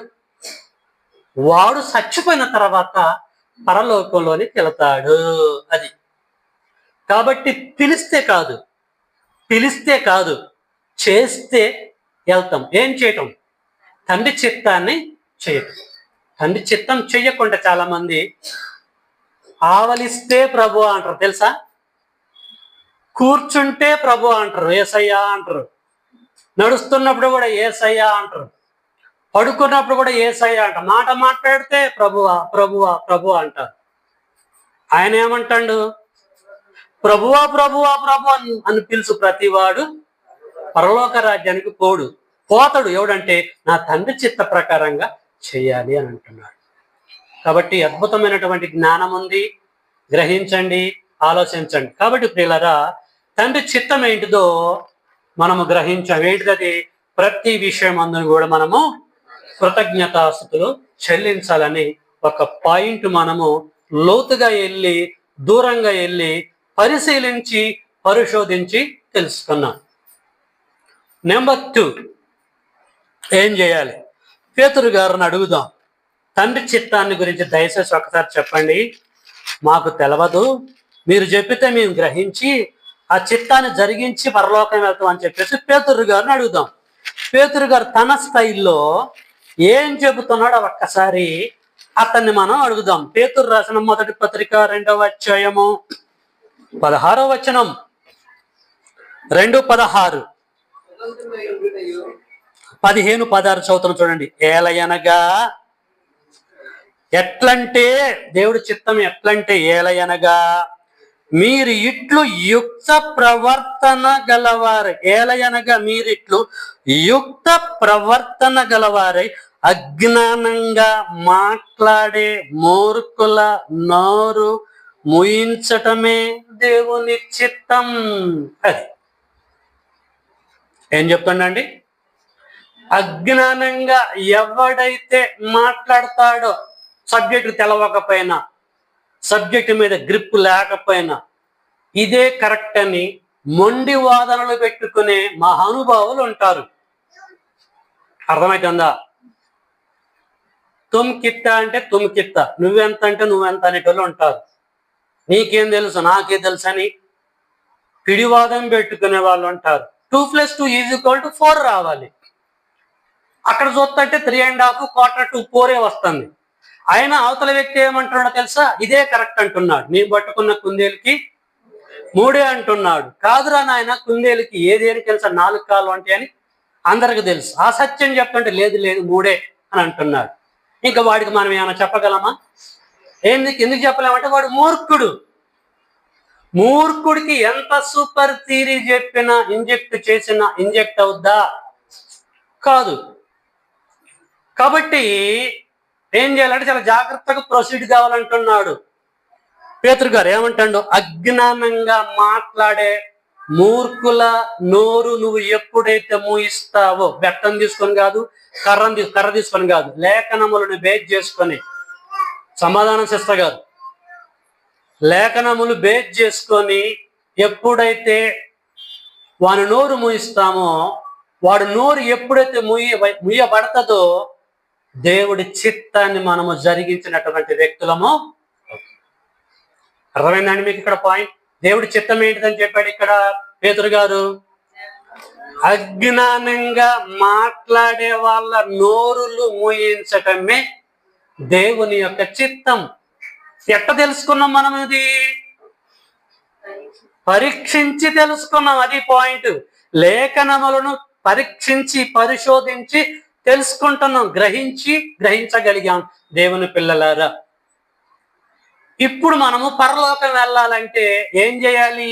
వాడు చచ్చిపోయిన తర్వాత పరలోకంలోనికి వెళతాడు. అది కాబట్టి పిలిస్తే కాదు చేస్తే వెళ్తాం. ఏం చేయటం? తండ్రి చిత్తాన్ని చేయటం. తండ్రి చిత్తం చెయ్యకుండా చాలా మంది ఆవలిస్తే ప్రభు అంటారు తెలుసా, కూర్చుంటే ప్రభు అంటారు, ఏసయ్యా అంటారు, నడుస్తున్నప్పుడు కూడా ఏసయ్యా అంటారు, పడుకున్నప్పుడు కూడా ఏసయ్యా అంటారు, మాట మాట్లాడితే ప్రభువా ప్రభువా ప్రభు అంటారు. ఆయన ఏమంటాడు? ప్రభువా ప్రభువా ప్రభు అని పిలుచు ప్రతివాడు పరలోక రాజ్యానికి పోతాడు. ఎవడంటే నా తండ్రి చిత్త ప్రకారంగా చెయ్యాలి అని అంటున్నాడు. కాబట్టి అద్భుతమైనటువంటి జ్ఞానం ఉంది, గ్రహించండి, ఆలోచించండి. కాబట్టి ప్రియులారా, తండ్రి చిత్తం ఏంటిదో మనము గ్రహించాం. ఏంటిది? ప్రతి విషయం అందును కూడా మనము కృతజ్ఞతాస్తుతులు చెల్లించాలని ఒక పాయింట్ మనము లోతుగా వెళ్ళి, దూరంగా వెళ్ళి, పరిశీలించి, పరిశోధించి తెలుసుకున్నాం. నెంబర్ 2, ఏం చేయాలి? పేతురు గారిని అడుగుదాం. తండ్రి చిత్తాన్ని గురించి దయచేసి ఒకసారి చెప్పండి, మాకు తెలవదు, మీరు చెప్పితే మేము గ్రహించి ఆ చిత్తాన్ని జరిగించి పరలోకం వెళ్తాం అని చెప్పేసి పేతురు గారిని అడుగుదాం. పేతురు గారు తన స్టైల్లో ఏం చెబుతున్నాడో ఒక్కసారి అతన్ని మనం అడుగుదాం. పేతురు రాసిన మొదటి పత్రిక 2వ అధ్యాయము 16వ వచనం, 2:16, 15-16 చదువుతాను చూడండి. ఏలయనగా ఎట్లంటే, దేవుడి చిత్తం ఎట్లంటే, ఏలయనగా మీరు ఇట్లు యుక్త ప్రవర్తన గలవారై, ఏలయనగా మీరిట్లు యుక్త ప్రవర్తన గలవారై అజ్ఞానంగా మాట్లాడే మూర్ఖుల నోరు ముయించటమే దేవుని చిత్తం. అది ఏం చెప్తుండండి? అజ్ఞానంగా ఎవడైతే మాట్లాడతాడో, సబ్జెక్టు తెలవకపోయినా, సబ్జెక్టు మీద గ్రిప్ లేకపోయినా, ఇదే కరెక్ట్ అని మొండి వాదనలు పెట్టుకునే మహానుభావులు ఉంటారు. అర్థమవుతుందా? తుమ్ కిత్తా అంటే తుమ్ కిత్తా, నువ్వెంత అంటే నువ్వెంత అనేటోళ్ళు ఉంటారు. నీకేం తెలుసు, నాకే తెలుసు అని పిడివాదం పెట్టుకునే వాళ్ళు ఉంటారు. 2+2 = 4 రావాలి. అక్కడ చూస్తుంటే 3.5, 1/4 to 4 వస్తుంది. ఆయన అవతల వ్యక్తి ఏమంటున్నాడో తెలుసా? ఇదే కరెక్ట్ అంటున్నాడు. నీ పట్టుకున్న కుందేలుకి 3 అంటున్నాడు. కాదురా నాయన, కుందేలుకి ఏదేని తెలుసా 4 కాళ్ళు అంటే అని అందరికి తెలుసు. ఆ సత్యం చెప్తుంటే లేదు లేదు 3 అని అంటున్నాడు. ఇంకా వాడికి మనం ఏమైనా చెప్పగలమా? ఎందుకు చెప్పలేమంటే వాడు మూర్ఖుడు. మూర్ఖుడికి ఎంత సూపర్ థియరీ చెప్పినా, ఇంజెక్ట్ చేసినా ఇంజెక్ట్ అవుద్దా? కాదు. కాబట్టి ఏం చేయాలంటే చాలా జాగ్రత్తగా ప్రొసీడ్ కావాలంటున్నాడు పేతురు గారు. ఏమంటాడు? అజ్ఞానంగా మాట్లాడే మూర్ఖుల నోరు నువ్వు ఎప్పుడైతే మూయిస్తావో, బెట్టం తీసుకొని కాదు, కర్ర తీసుకొని కాదు, లేఖనములను బేస్ చేసుకొని, సమాధానం సిస్టర్ గారు, లేఖనములు బేస్ చేసుకొని ఎప్పుడైతే వాని నోరు మూయిస్తామో, వాడు నోరు ఎప్పుడైతే ముయ్యబడతదో దేవుడి చిత్తాన్ని మనము జరిగించినటువంటి వ్యక్తులము. అర్థమైందండి మీకు ఇక్కడ పాయింట్? దేవుడి చిత్తం ఏంటిదని చెప్పాడు ఇక్కడ పేతురు గారు. అజ్ఞానంగా మాట్లాడే వాళ్ళ నోరులు మూయించటమే దేవుని యొక్క చిత్తం. ఎట్ట తెలుసుకున్నాం మనం? ఇది పరీక్షించి తెలుసుకున్నాం. అది పాయింట్. లేఖనములను పరీక్షించి, పరిశోధించి తెలుసుకుంటున్నాం, గ్రహించగలిగాం దేవుని పిల్లలారా. ఇప్పుడు మనము పరలోకం వెళ్ళాలంటే ఏం చేయాలి?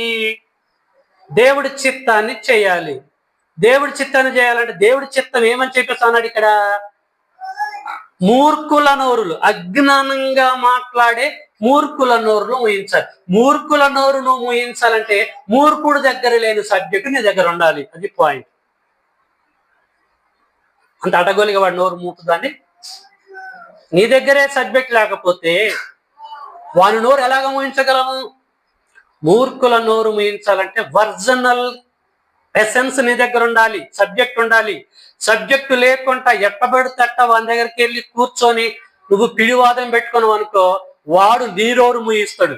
దేవుడి చిత్తాన్ని చేయాలి. దేవుడి చిత్తాన్ని చేయాలంటే దేవుడి చిత్తం ఏమని చెప్పేస్తున్నాడు ఇక్కడ? మూర్ఖుల నోరులు, అజ్ఞానంగా మాట్లాడే మూర్ఖుల నోరులు మూయించాలి. మూర్ఖుల నోరు నువ్వు మూయించాలంటే మూర్ఖుడు దగ్గర లేని సబ్జెక్టు నీ దగ్గర ఉండాలి. అది పాయింట్. అంత అడగోలిగా వాడు నోరు మూతుందండి. నీ దగ్గరే సబ్జెక్ట్ లేకపోతే వాని నోరు ఎలాగ మూయించగలము? మూర్ఖుల నోరు మూయించాలంటే ఒరిజినల్ ఎసెన్స్ నీ దగ్గర ఉండాలి, సబ్జెక్ట్ ఉండాలి. సబ్జెక్టు లేకుండా ఎట్టబడితేట్ట వాని దగ్గరికి వెళ్ళి కూర్చొని నువ్వు పిడివాదం పెట్టుకున్నావు అనుకో, వాడు నీ నోరు మూయిస్తాడు.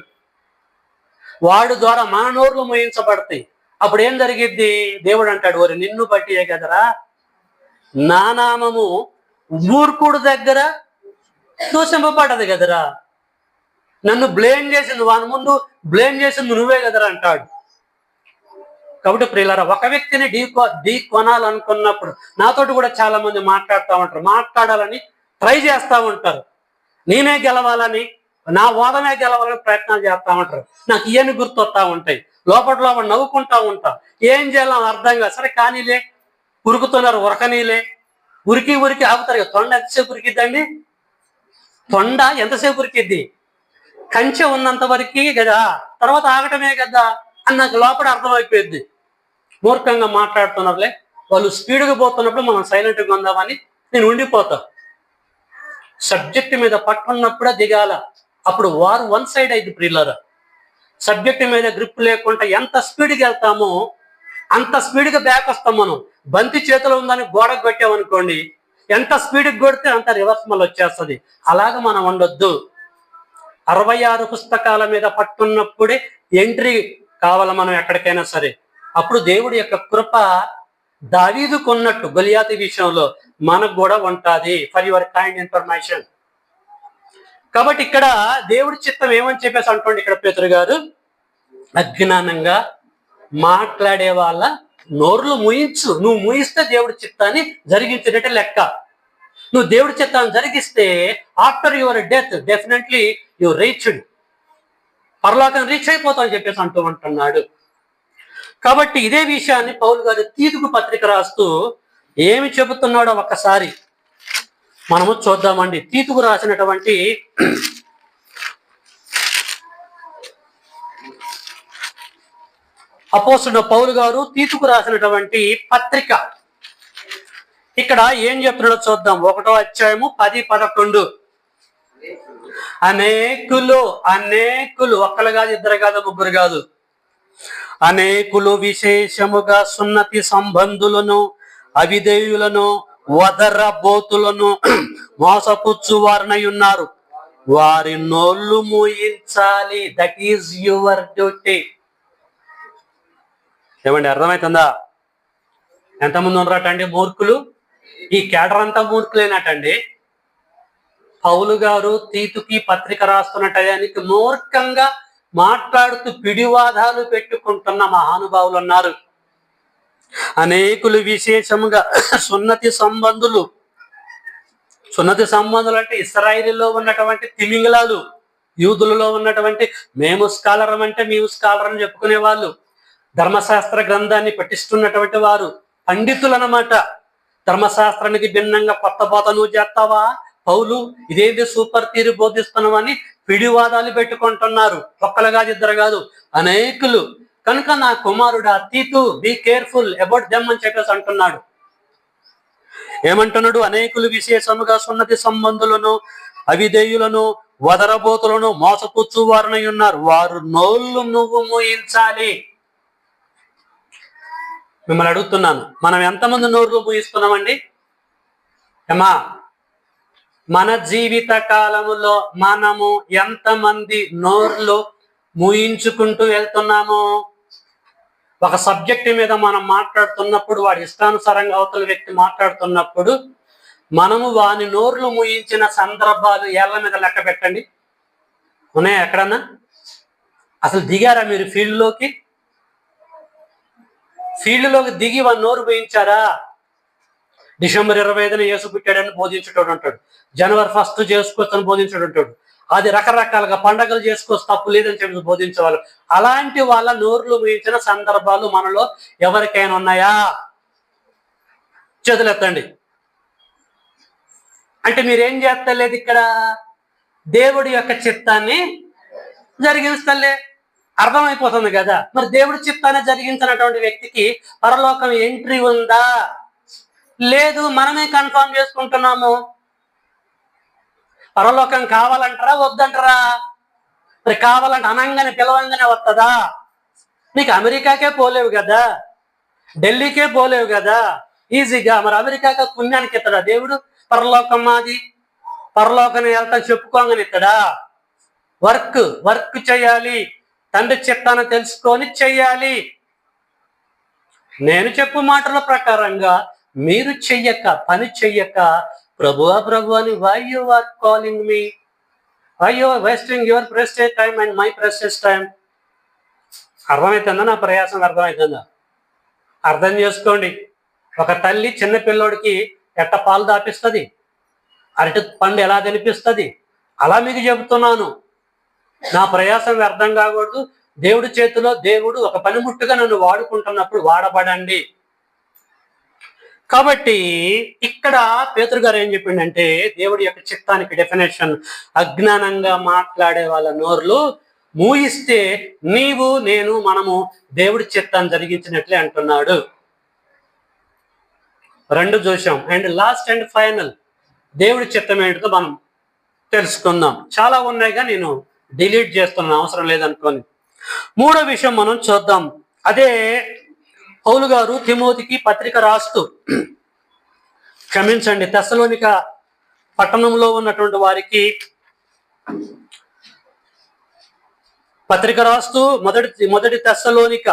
వాడు ద్వారా మన నోరులు మూయించబడతాయి. అప్పుడు ఏం జరిగిద్ది? దేవుడు అంటాడు, ఓరి నిన్ను బట్టియే కదరా నా నామము మూర్ఖుడు దగ్గర దూషింపబడ్డది కదరా, నన్ను బ్లేమ్ చేసింది, వాని ముందు బ్లేమ్ చేసింది నువ్వే కదరా అంటాడు. కాబట్టి ప్రియులారా, ఒక వ్యక్తిని ఢీ కొనాలనుకున్నప్పుడు, నాతోటి కూడా చాలా మంది మాట్లాడుతూ ఉంటారు, మాట్లాడాలని ట్రై చేస్తూ ఉంటారు, నేనే గెలవాలని, నా వాదమే గెలవాలని ప్రయత్నాలు చేస్తూ ఉంటారు. నాకు ఇవన్నీ గుర్తొస్తా ఉంటాయి. లోపల నవ్వుకుంటా ఉంటా. ఏం చేయాలో అర్థంగా, సరే కానీలే, ఉరుకుతున్నారు, ఉరకనీలే, ఉరికి ఆగుతారు కదా. తొండ ఎంతసేపు ఉరికిద్దండి? తొండ ఎంతసేపు ఉరికిద్ది? కంచె ఉన్నంత వరకు కదా, తర్వాత ఆగటమే కదా అని నాకు లోపల అర్థమైపోయింది. మూర్ఖంగా మాట్లాడుతున్నారులే, వాళ్ళు స్పీడ్గా పోతున్నప్పుడు మనం సైలెంట్గా ఉందామని నేను ఉండిపోతా. సబ్జెక్ట్ మీద పట్టున్నప్పుడే దిగాల, అప్పుడు వారు వన్ సైడ్ అయింది ప్రియులారా. సబ్జెక్ట్ మీద గ్రిప్ లేకుండా ఎంత స్పీడ్గా వెళ్తామో అంత స్పీడ్గా బ్యాక్ వస్తాం. మనం బంతి చేతిలో ఉందని గోడకు పెట్టామనుకోండి, ఎంత స్పీడ్కి కొడితే అంత రివర్స్ మళ్ళీ వచ్చేస్తుంది. అలాగ మనం ఉండొద్దు. 66 పుస్తకాల మీద పట్టున్నప్పుడే ఎంట్రీ కావాలి మనం ఎక్కడికైనా సరే. అప్పుడు దేవుడి యొక్క కృప దావీదుకు ఉన్నట్టు గొలియాతు విషయంలో మనకు కూడా ఉంటుంది. For your kind information. కాబట్టి ఇక్కడ దేవుడి చిత్తం ఏమని చెప్పేసి అంటుండే ఇక్కడ పేతురు గారు, అజ్ఞానంగా మాట్లాడే వాళ్ళ నోర్లు ముయించు. నువ్వు ముయిస్తే దేవుడి చిత్తాన్ని జరిగించినట్టే లెక్క. నువ్వు దేవుడి చిత్తాన్ని జరిగిస్తే after your death definitely you reached, పరలోకం రీచ్ అయిపోతావు అని చెప్పేసి అంటున్నాడు. కాబట్టి ఇదే విషయాన్ని పౌలు గారు తీతుకు పత్రిక రాస్తూ ఏమి చెబుతున్నాడో ఒక్కసారి మనము చూద్దామండి. తీతుకు రాసినటువంటి అపోస్తలుడైన పౌలు గారు తీతుకు రాసినటువంటి పత్రిక ఇక్కడ ఏం చెప్తున్నాడో చూద్దాం. 1వ అధ్యాయము 10-11. అనేకులు ఒక్కరు కాదు, ఇద్దరు కాదు, ముగ్గురు కాదు, అనేకులు విశేషముగా సున్నతి సంబంధులను, అవిధేయులను, వదరబోతులను మోసపుచ్చు వారినై ఉన్నారు. వారి నోళ్ళు మూయించాలి. That is your duty. ఏమండి, అర్థమవుతుందా? ఎంతమంది ఉన్నారటండి మూర్ఖులు? ఈ కేడర్ అంతా మూర్ఖులేనటండి. పౌలు గారు తీతుకి పత్రిక రాస్తున్న టయానికి మూర్ఖంగా మాట్లాడుతూ పిడివాదాలు పెట్టుకుంటున్న మహానుభావులు ఉన్నారు. అనేకులు విశేషముగా సున్నతి సంబంధులు అంటే ఇశ్రాయేలులో ఉన్నటువంటి తిమింగలాలు, యూదులలో ఉన్నటువంటి మేము స్కాలర్ అంటే మేము స్కాలర్ అని చెప్పుకునే వాళ్ళు, ధర్మశాస్త్ర గ్రంథాన్ని పఠిస్తున్నటువంటి వారు, పండితులు అన్నమాట. ధర్మశాస్త్రానికి భిన్నంగా కొత్త బోధ నువ్వు చేస్తావా పౌలు, ఇదేంటి సూపర్ తీరు బోధిస్తున్నామని పిడివాదాలు పెట్టుకుంటున్నారు. ఒక్కరు కాదు, ఇద్దరు కాదు, అనేకులు. కనుక నా కుమారుడా తీతు, బీ కేర్ఫుల్ అబౌట్ దెమ్ అని చెప్పేసి అంటున్నాడు. ఏమంటున్నాడు? అనేకులు విశేషముగా సున్నతి సంబంధులను, అవిధేయులను, వదరబోతులను మోసపుచ్చు వారినై ఉన్నారు. వారు నోళ్ళు నువ్వు మూయించాలి. మిమ్మల్ని అడుగుతున్నాను, మనం ఎంతమంది నోర్లు మూయిస్తున్నామండి? ఏమా, మన జీవిత కాలములో మనము ఎంతమంది నోర్లు మూయించుకుంటూ వెళ్తున్నాము? ఒక సబ్జెక్ట్ మీద మనం మాట్లాడుతున్నప్పుడు, వాడి ఇష్టానుసారంగా అవతల వ్యక్తి మాట్లాడుతున్నప్పుడు మనము వాని నోర్లు మూయించిన సందర్భాలు ఏళ్ల మీద లెక్క పెట్టండి. ఉన్నాయా ఎక్కడన్నా? అసలు దిగారా మీరు ఫీల్డ్లోకి దిగి వాని నోరు మూయించారా? డిసెంబర్ 25న యేసు పుట్టాడని బోధించేటోడు ఉంటాడు, జనవరి 1 చేసుకోవచ్చని బోధించేటోడు ఉంటాడు, అది రకరకాలుగా పండగలు చేసుకోవచ్చు తప్పు లేదని చెప్పి బోధించేవాళ్ళు. అలాంటి వాళ్ళ నోర్లు మూయించిన సందర్భాలు మనలో ఎవరికైనా ఉన్నాయా? చేతులెత్తండి. అంటే మీరేం చేస్తలేదు, ఇక్కడ దేవుడి యొక్క చిత్తాన్ని జరిగించలే. అర్థమైపోతుంది కదా. మరి దేవుడి చిత్తాన్ని జరిగించినటువంటి వ్యక్తికి పరలోకం ఎంట్రీ ఉందా? లేదు. మనమే కన్ఫర్మ్ చేసుకుంటున్నాము. పరలోకం కావాలంటారా వద్దంటారా? మరి కావాలంటే అనంగానే పిలవంగానే వస్తుందా? నీకు అమెరికాకే పోలేవు కదా, ఢిల్లీకే పోలేవు కదా ఈజీగా. మరి అమెరికాకే పుణ్యానికి ఇస్తాడా దేవుడు? పరలోకం మాది, పరలోకం వెళ్తా చెప్పుకోగానే ఇస్తాడా? వర్క్ చేయాలి, తండ్రి చిత్తాన్ని తెలుసుకొని చెయ్యాలి. నేను చెప్పు మాటల ప్రకారంగా మీరు పని చెయ్యక ప్రభు అని why you are calling me, why you are wasting your precious time and my precious time? అర్థమవుతుందా? నా ప్రయాసం అర్థమవుతుందా? అర్థం చేసుకోండి. ఒక తల్లి చిన్న పిల్లోడికి ఎట్ట పాలు దాపిస్తుంది, అరటి పండు ఎలా తినిపిస్తుంది, అలా మీకు చెబుతున్నాను. నా ప్రయాసం వ్యర్థం కాకూడదు. దేవుడి చేతిలో దేవుడు ఒక పనిముట్టుగా నన్ను వాడుకుంటున్నప్పుడు వాడబడండి. కాబట్టి ఇక్కడ పేతురు గారు ఏం చెప్పిండంటే, దేవుడి యొక్క చిత్తానికి డెఫినేషన్, అజ్ఞానంగా మాట్లాడే వాళ్ళ నోర్లు మూయిస్తే నీవు నేను మనము దేవుడి చిత్తాన్ని జరిగించినట్లే అంటున్నాడు. రెండు చూసాం. అండ్ లాస్ట్ అండ్ ఫైనల్, దేవుడి చిత్తం ఏంటో మనం తెలుసుకుందాం. చాలా ఉన్నాయిగా నేను డిలీట్ చేస్తున్నాను, అవసరం లేదనుకోని. మూడో విషయం మనం చూద్దాం. అదే పౌలు గారు తిమోతికి పత్రిక రాస్తూ, క్షమించండి, తెస్సలోనిక పట్టణంలో ఉన్నటువంటి వారికి పత్రిక రాస్తూ మొదటి తెస్సలోనిక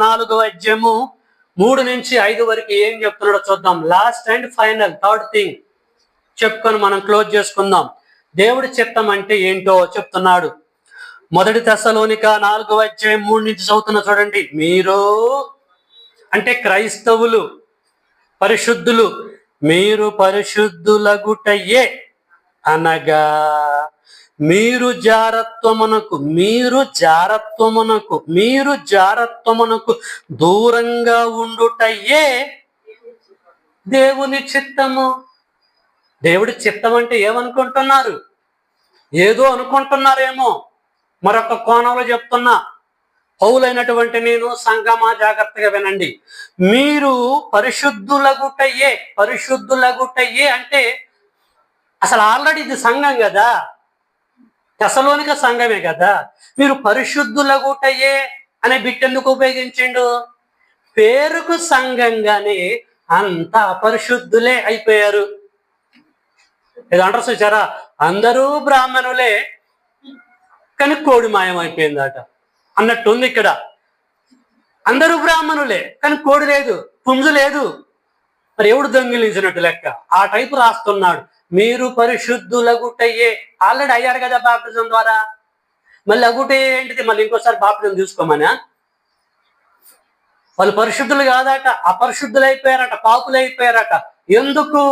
4వ అధ్యాయము 3 నుంచి 5 వరకు ఏం చెప్తున్నాడో చూద్దాం. Last and final third thing చెప్పుకొని మనం క్లోజ్ చేసుకుందాం. దేవుడి చిత్తం అంటే ఏంటో చెప్తున్నాడు. మొదటి తెస్సలోనిక 4వ అధ్యాయం 3 నుంచి చదువుతున్నా చూడండి. మీరు అంటే క్రైస్తవులు, పరిశుద్ధులు, మీరు పరిశుద్ధులగుటయే అనగా మీరు జారత్వమునకు దూరంగా ఉండుటయే దేవుని చిత్తము. దేవుడి చిత్తం అంటే ఏమనుకుంటున్నారు? ఏదో అనుకుంటున్నారేమో. మరొక కోణంలో చెప్తున్నా, పౌలైనటువంటి నేను, సంగమా జాగ్రత్తగా వినండి. మీరు పరిశుద్ధులగుటయే అంటే అసలు ఆల్రెడీ ఇది సంఘం కదా, తెస్సలోనిక సంఘమే కదా. మీరు పరిశుద్ధులగుటయే అనే బిట్ ఎందుకు ఉపయోగించిండు? పేరుకు సంఘంగానే అంత అపరిశుద్ధులే అయిపోయారు. ఏదో అంటారు చూసారా, అందరూ బ్రాహ్మణులే కానీ కోడి మాయమైపోయిందట అన్నట్టుంది ఇక్కడ. అందరూ బ్రాహ్మణులే కానీ కోడి లేదు, పుంజు లేదు, మరి ఎవడు దొంగిలించినట్టు లెక్క. ఆ టైపు రాస్తున్నాడు. మీరు పరిశుద్ధులగుటయ్యే, ఆల్రెడీ అయ్యారు కదా బాప్టిజం ద్వారా. మళ్ళీ అగుటే ఏంటిది? మళ్ళీ ఇంకోసారి బాప్టిజం తీసుకోమనా? వాళ్ళు పరిశుద్ధులు కాదట, అపరిశుద్ధులైపోయారట, పాపులైపోయారట. ఎందుకు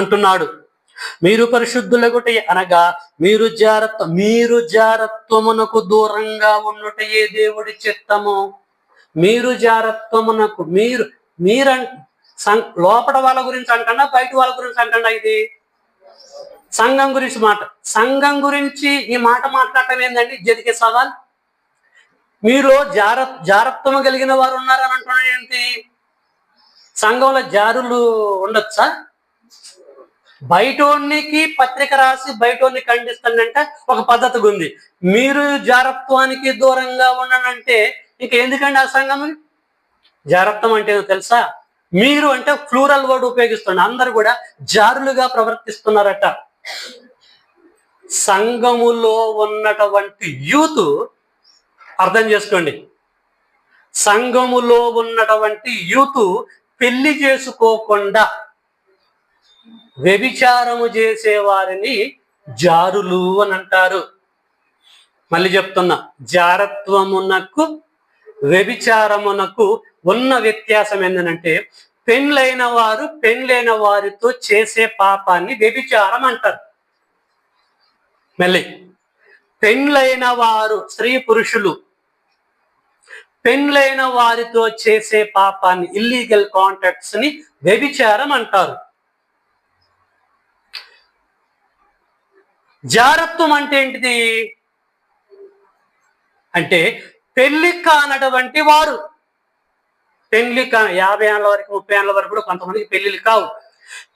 అంటున్నాడు? మీరు పరిశుద్ధులగుటయే అనగా మీరు జారత్వమునకు దూరంగా ఉండుటయే దేవుడి చిత్తము. మీరు జారత్వమునకు మీరు లోపల వాళ్ళ గురించి అంటన్నా, బయట వాళ్ళ గురించి అంటన్నా? ఇది సంఘం గురించి మాట. సంఘం గురించి ఈ మాట మాట్లాడటం ఏందండి? జదికే సవాల్. మీలో జారత్వం కలిగిన వారు ఉన్నారని అంటున్నాడు. ఏంటి? సంఘంలో జారులు ఉండొచ్చా? బయటోనికి పత్రిక రాసి బయటోన్ని ఖండిస్తానంటే ఒక పద్ధతి ఉంది. మీరు జారత్వానికి దూరంగా ఉండనంటే ఇంకెందుకండి ఆ సంఘం? జారత్వం అంటే తెలుసా? మీరు అంటే ఫ్లూరల్ వర్డ్ ఉపయోగిస్తున్నారు. అందరు కూడా జారులుగా ప్రవర్తిస్తున్నారట. సంఘములో ఉన్నటువంటి యూత్ అర్థం చేసుకోండి. సంఘములో ఉన్నటువంటి యూత్ పెళ్లి చేసుకోకుండా వ్యభిచారము చేసే వారిని జారులు అని అంటారు. మళ్ళీ చెప్తున్నా, జారత్వమునకు వ్యభిచారమునకు ఉన్న వ్యత్యాసం ఏంటంటే, పెండ్లైన వారితో చేసే పాపాన్ని వ్యభిచారం అంటారు. మళ్ళీ పెండ్లైన వారు, స్త్రీ పురుషులు పెండ్లైన వారితో చేసే పాపాన్ని, ఇల్లీగల్ కాంటాక్ట్స్ ని వ్యభిచారం అంటారు. జారత్వం అంటే ఏంటిది అంటే పెళ్లి కానటువంటి వారు, 50 ఏళ్ళ వరకు 30 ఏళ్ళ వరకు కూడా కొంతమందికి పెళ్లిళ్ళు కావు.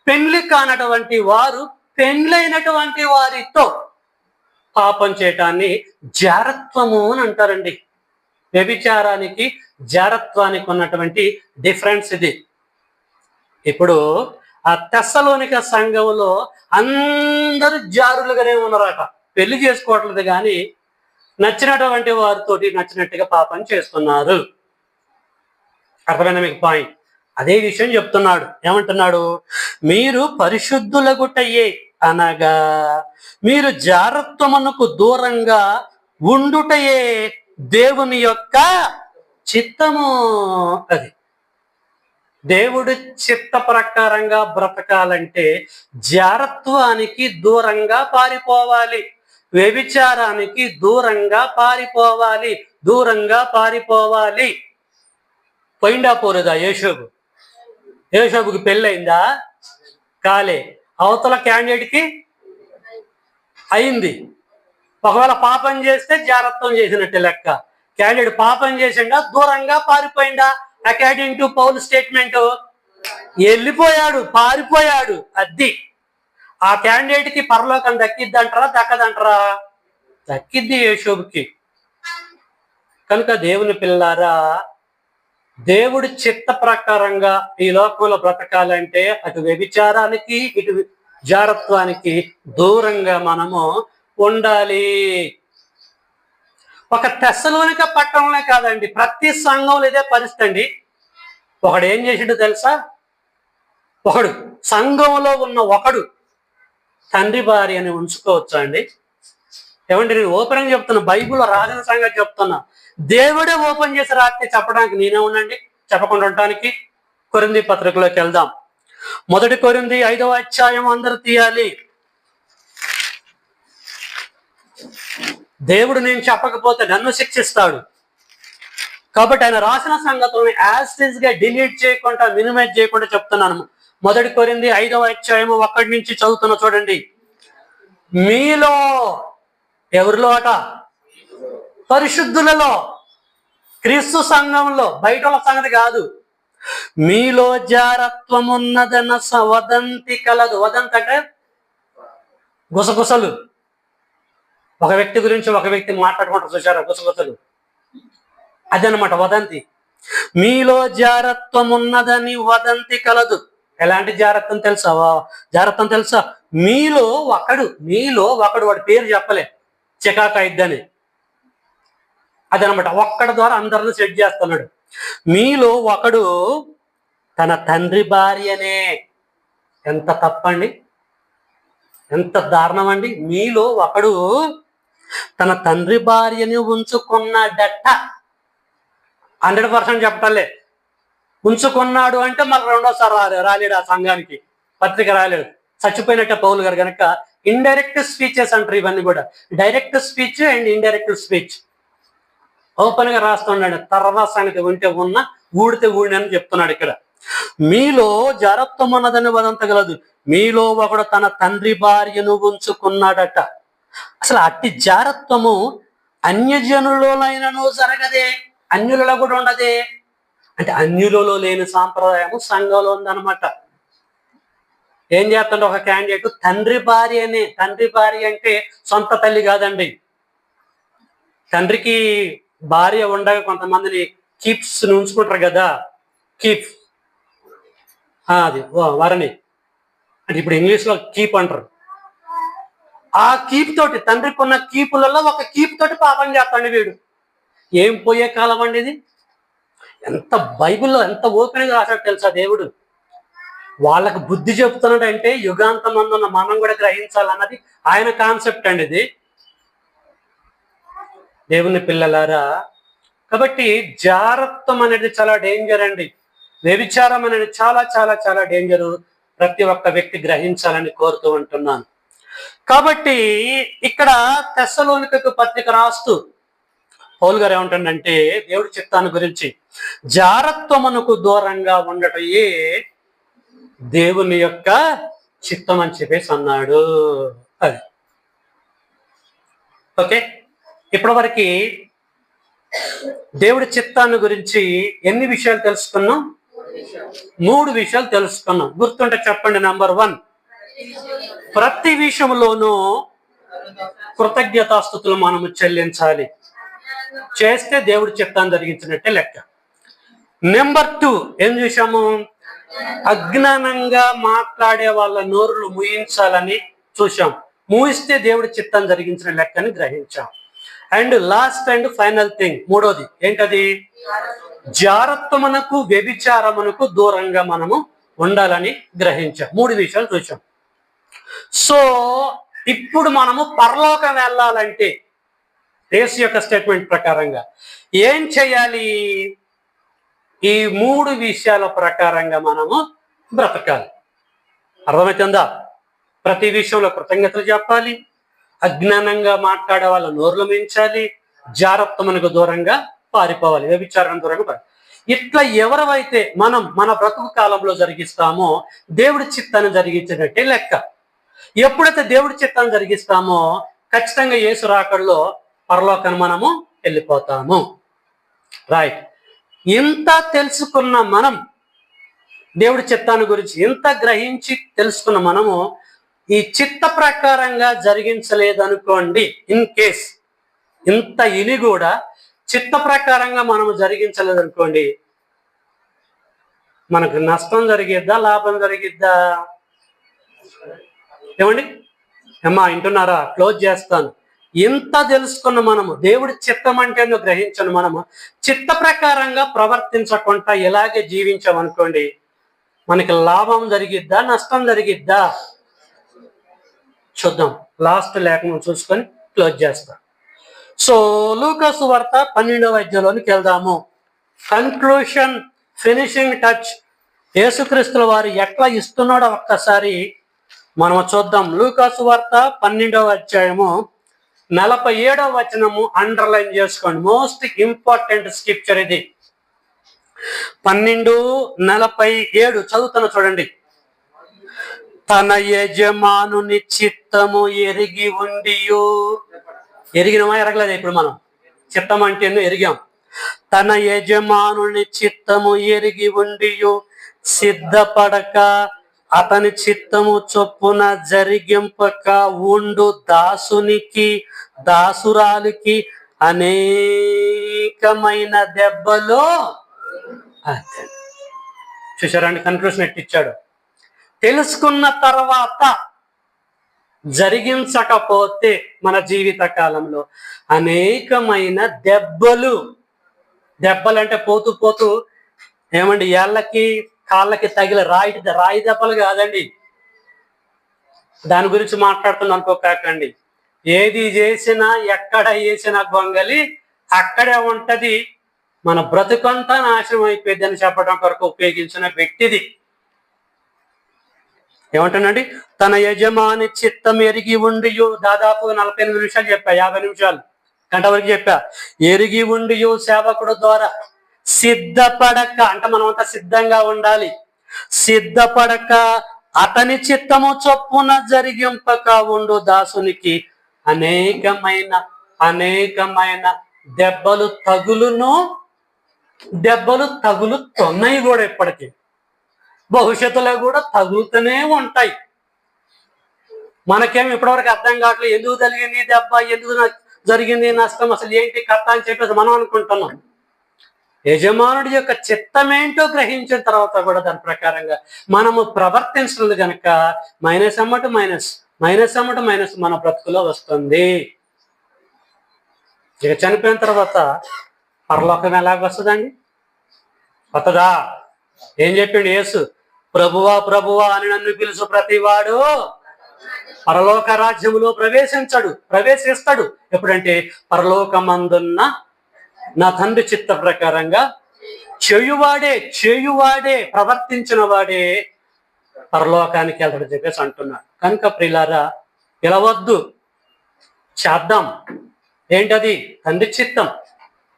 పెళ్లి కానటువంటి వారు పెండ్లైనటువంటి వారితో పాపం చేయటాన్ని జారత్వము అని అంటారండి. వ్యభిచారానికి జారత్వానికి ఉన్నటువంటి డిఫరెన్స్ ఇది. ఇప్పుడు ఆ తెస్సలోనిక సంఘంలో అందరూ జారులుగానే ఉన్నారట. పెళ్లి చేసుకోవట్లేదు కానీ నచ్చినటువంటి వారితోటి నచ్చినట్టుగా పాపం చేస్తున్నారు. అర్థమైనా మీకు పాయింట్? అదే విషయం చెప్తున్నాడు. ఏమంటున్నాడు? మీరు పరిశుద్ధులగుటయే అనగా మీరు జారత్వమునకు దూరంగా ఉండుటయే దేవుని యొక్క చిత్తము. అది దేవుడి చిత్త ప్రకారంగా బ్రతకాలంటే జారత్వానికి దూరంగా పారిపోవాలి, వ్యభిచారానికి దూరంగా పారిపోవాలి. పోయిండా పోలేదా యేషోబు? యేషోబుకి పెళ్ళయిందా? కాలే. అవతల క్యాండిడేట్కి అయింది. ఒకవేళ పాపం చేస్తే జాగ్రత్తం చేసినట్టే లెక్క. క్యాండిడేట్ పాపం చేసిండా, దూరంగా పారిపోయిందా? అకార్డింగ్ టు పౌల్ స్టేట్మెంట్ వెళ్ళిపోయాడు, పారిపోయాడు. అది ఆ క్యాండిడేట్ కి పరలోకం దక్కిద్దంటారా, దక్కదంటారా? దక్కిద్ది యేషోబుకి. కనుక దేవుని పిల్లారా, దేవుడి చిత్త ప్రకారంగా ఈ లోకంలో బ్రతకాలంటే అటు వ్యభిచారానికి ఇటు జారత్వానికి దూరంగా మనము ఉండాలి. ఒక తెస్సలోనిక పట్టణంలో కాదండి, ప్రతి సంఘంలో ఇదే పరిస్థితి అండి. ఒకడు ఏం చేసిండు తెలుసా? ఒకడు సంఘంలో ఉన్న ఒకడు తండ్రి భార్యని ఉంచుకోవచ్చా అండి? ఏమంటే నేను ఓపెన్ చెప్తున్నా, బైబిల్లో రాసిన సంగతి చెప్తున్నా. దేవుడే ఓపెన్ చేసి రాత్రి చెప్పడానికి నేనే ఉండండి, చెప్పకుండా ఉండటానికి. కొరింథీ పత్రికలోకి వెళ్దాం. 1 కొరింథీ 5వ అధ్యాయం అందరూ తీయాలి. దేవుడు నేను చెప్పకపోతే నన్ను శిక్షిస్తాడు. కాబట్టి ఆయన రాసిన సంగతులను యాజ్ ఇట్ ఈజ్ గా డిలీట్ చేయకుండా, మినిమైజ్ చేయకుండా చెప్తున్నాను. 1 కొరింథీ 5వ అధ్యాయం 1 నుంచి చదువుతున్నా చూడండి. మీలో, ఎవరిలో అట? పరిశుద్ధులలో, క్రీస్తు సంఘంలో, బయట సంగతి కాదు. మీలో జారత్వం ఉన్నదన్న వదంతి కలదు. వదంతి అంటే గుసగుసలు. ఒక వ్యక్తి గురించి ఒక వ్యక్తి మాట్లాడుకుంటారు చూసారా, గుసగుసలు. అదనమాట వదంతి. మీలో జారత్వం ఉన్నదని వదంతి కలదు. ఎలాంటి జారత్వం తెలుసా? జారత్వం తెలుసా? మీలో ఒకడు వాడి పేరు చెప్పలే, చికాకా ఇద్దని. అదనమాట, ఒక్కడి ద్వారా అందరిని సెట్ చేస్తున్నాడు. మీలో ఒకడు తన తండ్రి భార్యనే. ఎంత తప్పండి, ఎంత దారుణం అండి. మీలో ఒకడు తన తండ్రి భార్యని ఉంచుకున్నాడట. 100% చెప్పటలే. ఉంచుకున్నాడు అంటే మళ్ళీ రెండోసారి రాలేడు ఆ సంఘానికి, పత్రిక రాలేడు, చచ్చిపోయినట్టే పౌలు గారు. కనుక ఇండైరెక్ట్ స్పీచెస్ అంటారు ఇవన్నీ కూడా. Direct speech and indirect speech open గా రాస్తున్నాడు. తర్వాత సంగతి ఉంటే ఉన్న, ఊడితే ఊడినని చెప్తున్నాడు ఇక్కడ. మీలో జారత్వం అన్నదని వదంతగలదు. మీలో ఒకడు తన తండ్రి భార్యను ఉంచుకున్నాడట. అసలు అట్టి జారత్వము అన్యజనులైనను జరగదే, అన్యులలో కూడా ఉండదే. అంటే అన్యులలో లేని సాంప్రదాయము సంఘంలో ఉందన్నమాట. ఏం చేస్తుండే ఒక క్యాండిడేట్ తండ్రి భార్యనే. తండ్రి భార్య అంటే సొంత తల్లి కాదండి. తండ్రికి భార్య ఉండగా కొంతమందిని కీప్స్ ఉంచుకుంటారు కదా, కీప్, అది వారని అంటే ఇప్పుడు ఇంగ్లీష్ లో కీప్ అంటారు. ఆ కీప్ తోటి, తండ్రికి ఉన్న కీపులలో ఒక కీప్ తోటి పాపం చేస్తాండి వీడు. ఏం పోయే కాలం అండి ఇది. ఎంత బైబిల్లో ఎంత ఓపెన్ గా రాశాడు తెలుసా దేవుడు. వాళ్ళకు బుద్ధి చెప్తున్నాడు అంటే యుగాంతం అందున్న మనం కూడా గ్రహించాలన్నది ఆయన కాన్సెప్ట్ అండి ఇది. దేవుని పిల్లలారా, కాబట్టి జారత్వం అనేది చాలా డేంజర్ అండి. వ్యభిచారం అనేది చాలా చాలా చాలా డేంజరు. ప్రతి ఒక్క వ్యక్తి గ్రహించాలని కోరుతూ ఉంటున్నాను. కాబట్టి ఇక్కడ తెస్సలోనికకు పత్రిక రాస్తూ పౌలు గారు ఏమంటుండంటే దేవుడి చిత్తాన్ని గురించి, జారత్వమునకు దూరంగా ఉండటయే దేవుని యొక్క చిత్తం అని చెప్పేసి అన్నాడు. అది ఓకే. ఇప్పటి వరకు దేవుడి చిత్తాన్ని గురించి ఎన్ని విషయాలు తెలుసుకున్నాం? 3 విషయాలు తెలుసుకున్నాం. గుర్తుంటే చెప్పండి. నంబర్ 1, ప్రతి విషయంలోనూ కృతజ్ఞతాస్తుతులు మనము చెల్లించాలి. చేస్తే దేవుడి చిత్తాన్ని జరిగించినట్టే లెక్క. నెంబర్ 2, ఏం చూసాము? అజ్ఞానంగా మాట్లాడే వాళ్ళ నోరులు ముయించాలని చూసాం. ముయిస్తే దేవుడి చిత్తం జరిగించిన లెక్కని గ్రహించాం. And last and final thing, 3వది ఏంటది? జారత్వమునకు వ్యభిచారమునకు దూరంగా మనము ఉండాలని గ్రహించాం. 3 విషయాలు చూసాం. సో ఇప్పుడు మనము పరలోకం వెళ్ళాలంటే యేసు యొక్క స్టేట్మెంట్ ప్రకారంగా ఏం చేయాలి? ఈ 3 విషయాల ప్రకారంగా మనము బ్రతకాలి. అర్థమవుతుందా? ప్రతి విషయంలో కృతజ్ఞతలు చెప్పాలి, అజ్ఞానంగా మాట్లాడే వాళ్ళ నోర్లు మించాలి, జారత్వమునకు దూరంగా పారిపోవాలి, వ్యభిచారం దూరంగా ఇట్లా ఎవరైతే మనం మన బ్రతుకు కాలంలో జరిగిస్తామో దేవుడి చిత్తాన్ని జరిగించినట్టే లెక్క. ఎప్పుడైతే దేవుడి చిత్తాన్ని జరిగిస్తామో ఖచ్చితంగా యేసు రాకడలో పరలోకాన్ని మనము వెళ్ళిపోతాము. రైట్. ఇంత తెలుసుకున్న మనం, దేవుడి చిత్తాన్ని గురించి ఇంత గ్రహించి తెలుసుకున్న మనము ఈ చిత్త ప్రకారంగా జరిగించలేదనుకోండి, ఇన్ కేస్ ఇంత ఇని కూడా చిత్త ప్రకారంగా మనము జరిగించలేదనుకోండి, మనకు నష్టం జరిగిద్దా లాభం జరిగిద్దా? ఏమండి అమ్మా, వింటున్నారా? క్లోజ్ చేస్తాను. ఇంత తెలుసుకున్న మనము, దేవుడి చిత్తం అంటే గ్రహించను మనము చిత్త ప్రకారంగా ప్రవర్తించకుండా ఇలాగే జీవించామనుకోండి, మనకి లాభం జరిగిద్దా నష్టం జరిగిద్దా? చూద్దాం. లాస్ట్ లేఖనం చూసుకొని క్లోజ్ చేస్తాం. సో లూకా సువార్త 12వ అధ్యాయంలోనికి వెళ్దాము. కన్క్లూషన్, ఫినిషింగ్ టచ్ యేసుక్రీస్తుల వారు ఎట్లా ఇస్తున్నాడో ఒక్కసారి మనం చూద్దాం. లూకా సువార్త 12వ అధ్యాయము 47వ వచనము అండర్లైన్ చేసుకోండి. మోస్ట్ ఇంపార్టెంట్ స్క్రిప్చర్ ఇది. 12:47 చదువుతాను చూడండి. తన యజమానుని చిత్తము ఎరిగి ఉండియు, ఎరిగినమా ఎరగలేదు? ఇప్పుడు మనం చిత్తం అంటే ఎరిగాం. తన యజమానుని చిత్తము ఎరిగి ఉండియు సిద్ధపడక అతని చిత్తము చొప్పున జరిగింపక ఉండు దాసునికి దాసురాలికి అనేకమైన దెబ్బలు. చూసారండి, కన్క్లూషన్ ఎట్టిచ్చాడు. తెలుసుకున్న తర్వాత జరిగించకపోతే మన జీవిత కాలంలో అనేకమైన దెబ్బలు. దెబ్బలంటే పోతూ పోతూ ఏమండి ఏళ్ళకి కాళ్ళకి తగిల రాయి దెబ్బలు కాదండి. దాని గురించి మాట్లాడుతున్నా అనుకోకండి. ఏది చేసినా ఎక్కడ వేసినా గొంగలి అక్కడే ఉంటది. మన బ్రతుకంతా నాశనం అయిపోయింది అని చెప్పడం కొరకు ఉపయోగించిన వ్యక్తిది. ఏమంటానండి? తన యజమాని చిత్తం ఎరిగి ఉండి, దాదాపు 48 నిమిషాలు చెప్పా, 50 నిమిషాలు గంట వరకు చెప్పా. ఎరిగి ఉండి సేవకుడు ద్వారా సిద్ధపడక, అంటే మనం అంతా సిద్ధంగా ఉండాలి. సిద్ధపడక అతని చిత్తము చొప్పున జరిగింపక ఉండు దాసునికి అనేకమైన దెబ్బలు తగులుతున్నాయి కూడా. ఇప్పటికీ భవిష్యత్తులో కూడా తగులుతూనే ఉంటాయి. మనకేం ఇప్పటివరకు అర్థం కావట్లేదు. ఎందుకు జరిగింది దెబ్బ, ఎందుకు జరిగింది నష్టం, అసలు ఏంటి కథ అని చెప్పేసి మనం అనుకుంటున్నాం. యజమానుడి యొక్క చిత్తమేంటో గ్రహించిన తర్వాత కూడా దాని ప్రకారంగా మనము ప్రవర్తించలేదు కనుక మైనస్ అమ్మట మైనస్ మన బ్రతుకులో వస్తుంది. ఇక చనిపోయిన తర్వాత పరలోకం ఎలాగొస్తుందండి? వస్తుందా? ఏం చెప్పిండు యేసు? ప్రభువా ప్రభువా అని నన్ను పిలుసు ప్రతివాడు పరలోక రాజ్యములో ప్రవేశిస్తాడు. ఎప్పుడంటే పరలోకమందున్న నా తండ్రి చిత్త ప్రకారంగా చేయువాడే ప్రవర్తించిన వాడే పరలోకానికి వెళ్తాడు చెప్పేసి అంటున్నాడు. కనుక ప్రియులారా, పిలవద్దు, చేద్దాం. ఏంటది? తండ్రి చిత్తం.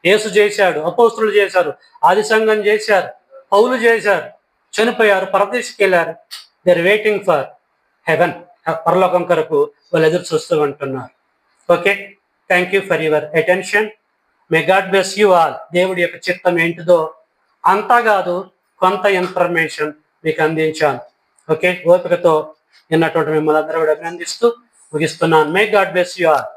యేసు చేశాడు, అపోస్తులు చేశారు, ఆది సంఘం చేశారు, పౌలు చేశారు, చనిపోయారు, పరదేశికి వెళ్ళారు. They are waiting for heaven. పరలోకం కొరకు వాళ్ళు ఎదురు చూస్తూ ఉంటున్నారు. Okay, thank you for your attention. May God bless you all. దేవుడి యొక్క చిత్తం ఏంటిదో అంతా కాదు, కొంత ఇన్ఫర్మేషన్ మీకు అందించాను. ఓకే, ఓపికతో విన్నటువంటి మిమ్మల్ని అందరూ కూడా అభినందిస్తూ ముగిస్తున్నాను. మే గాడ్ బ్లెస్ యూ ఆల్.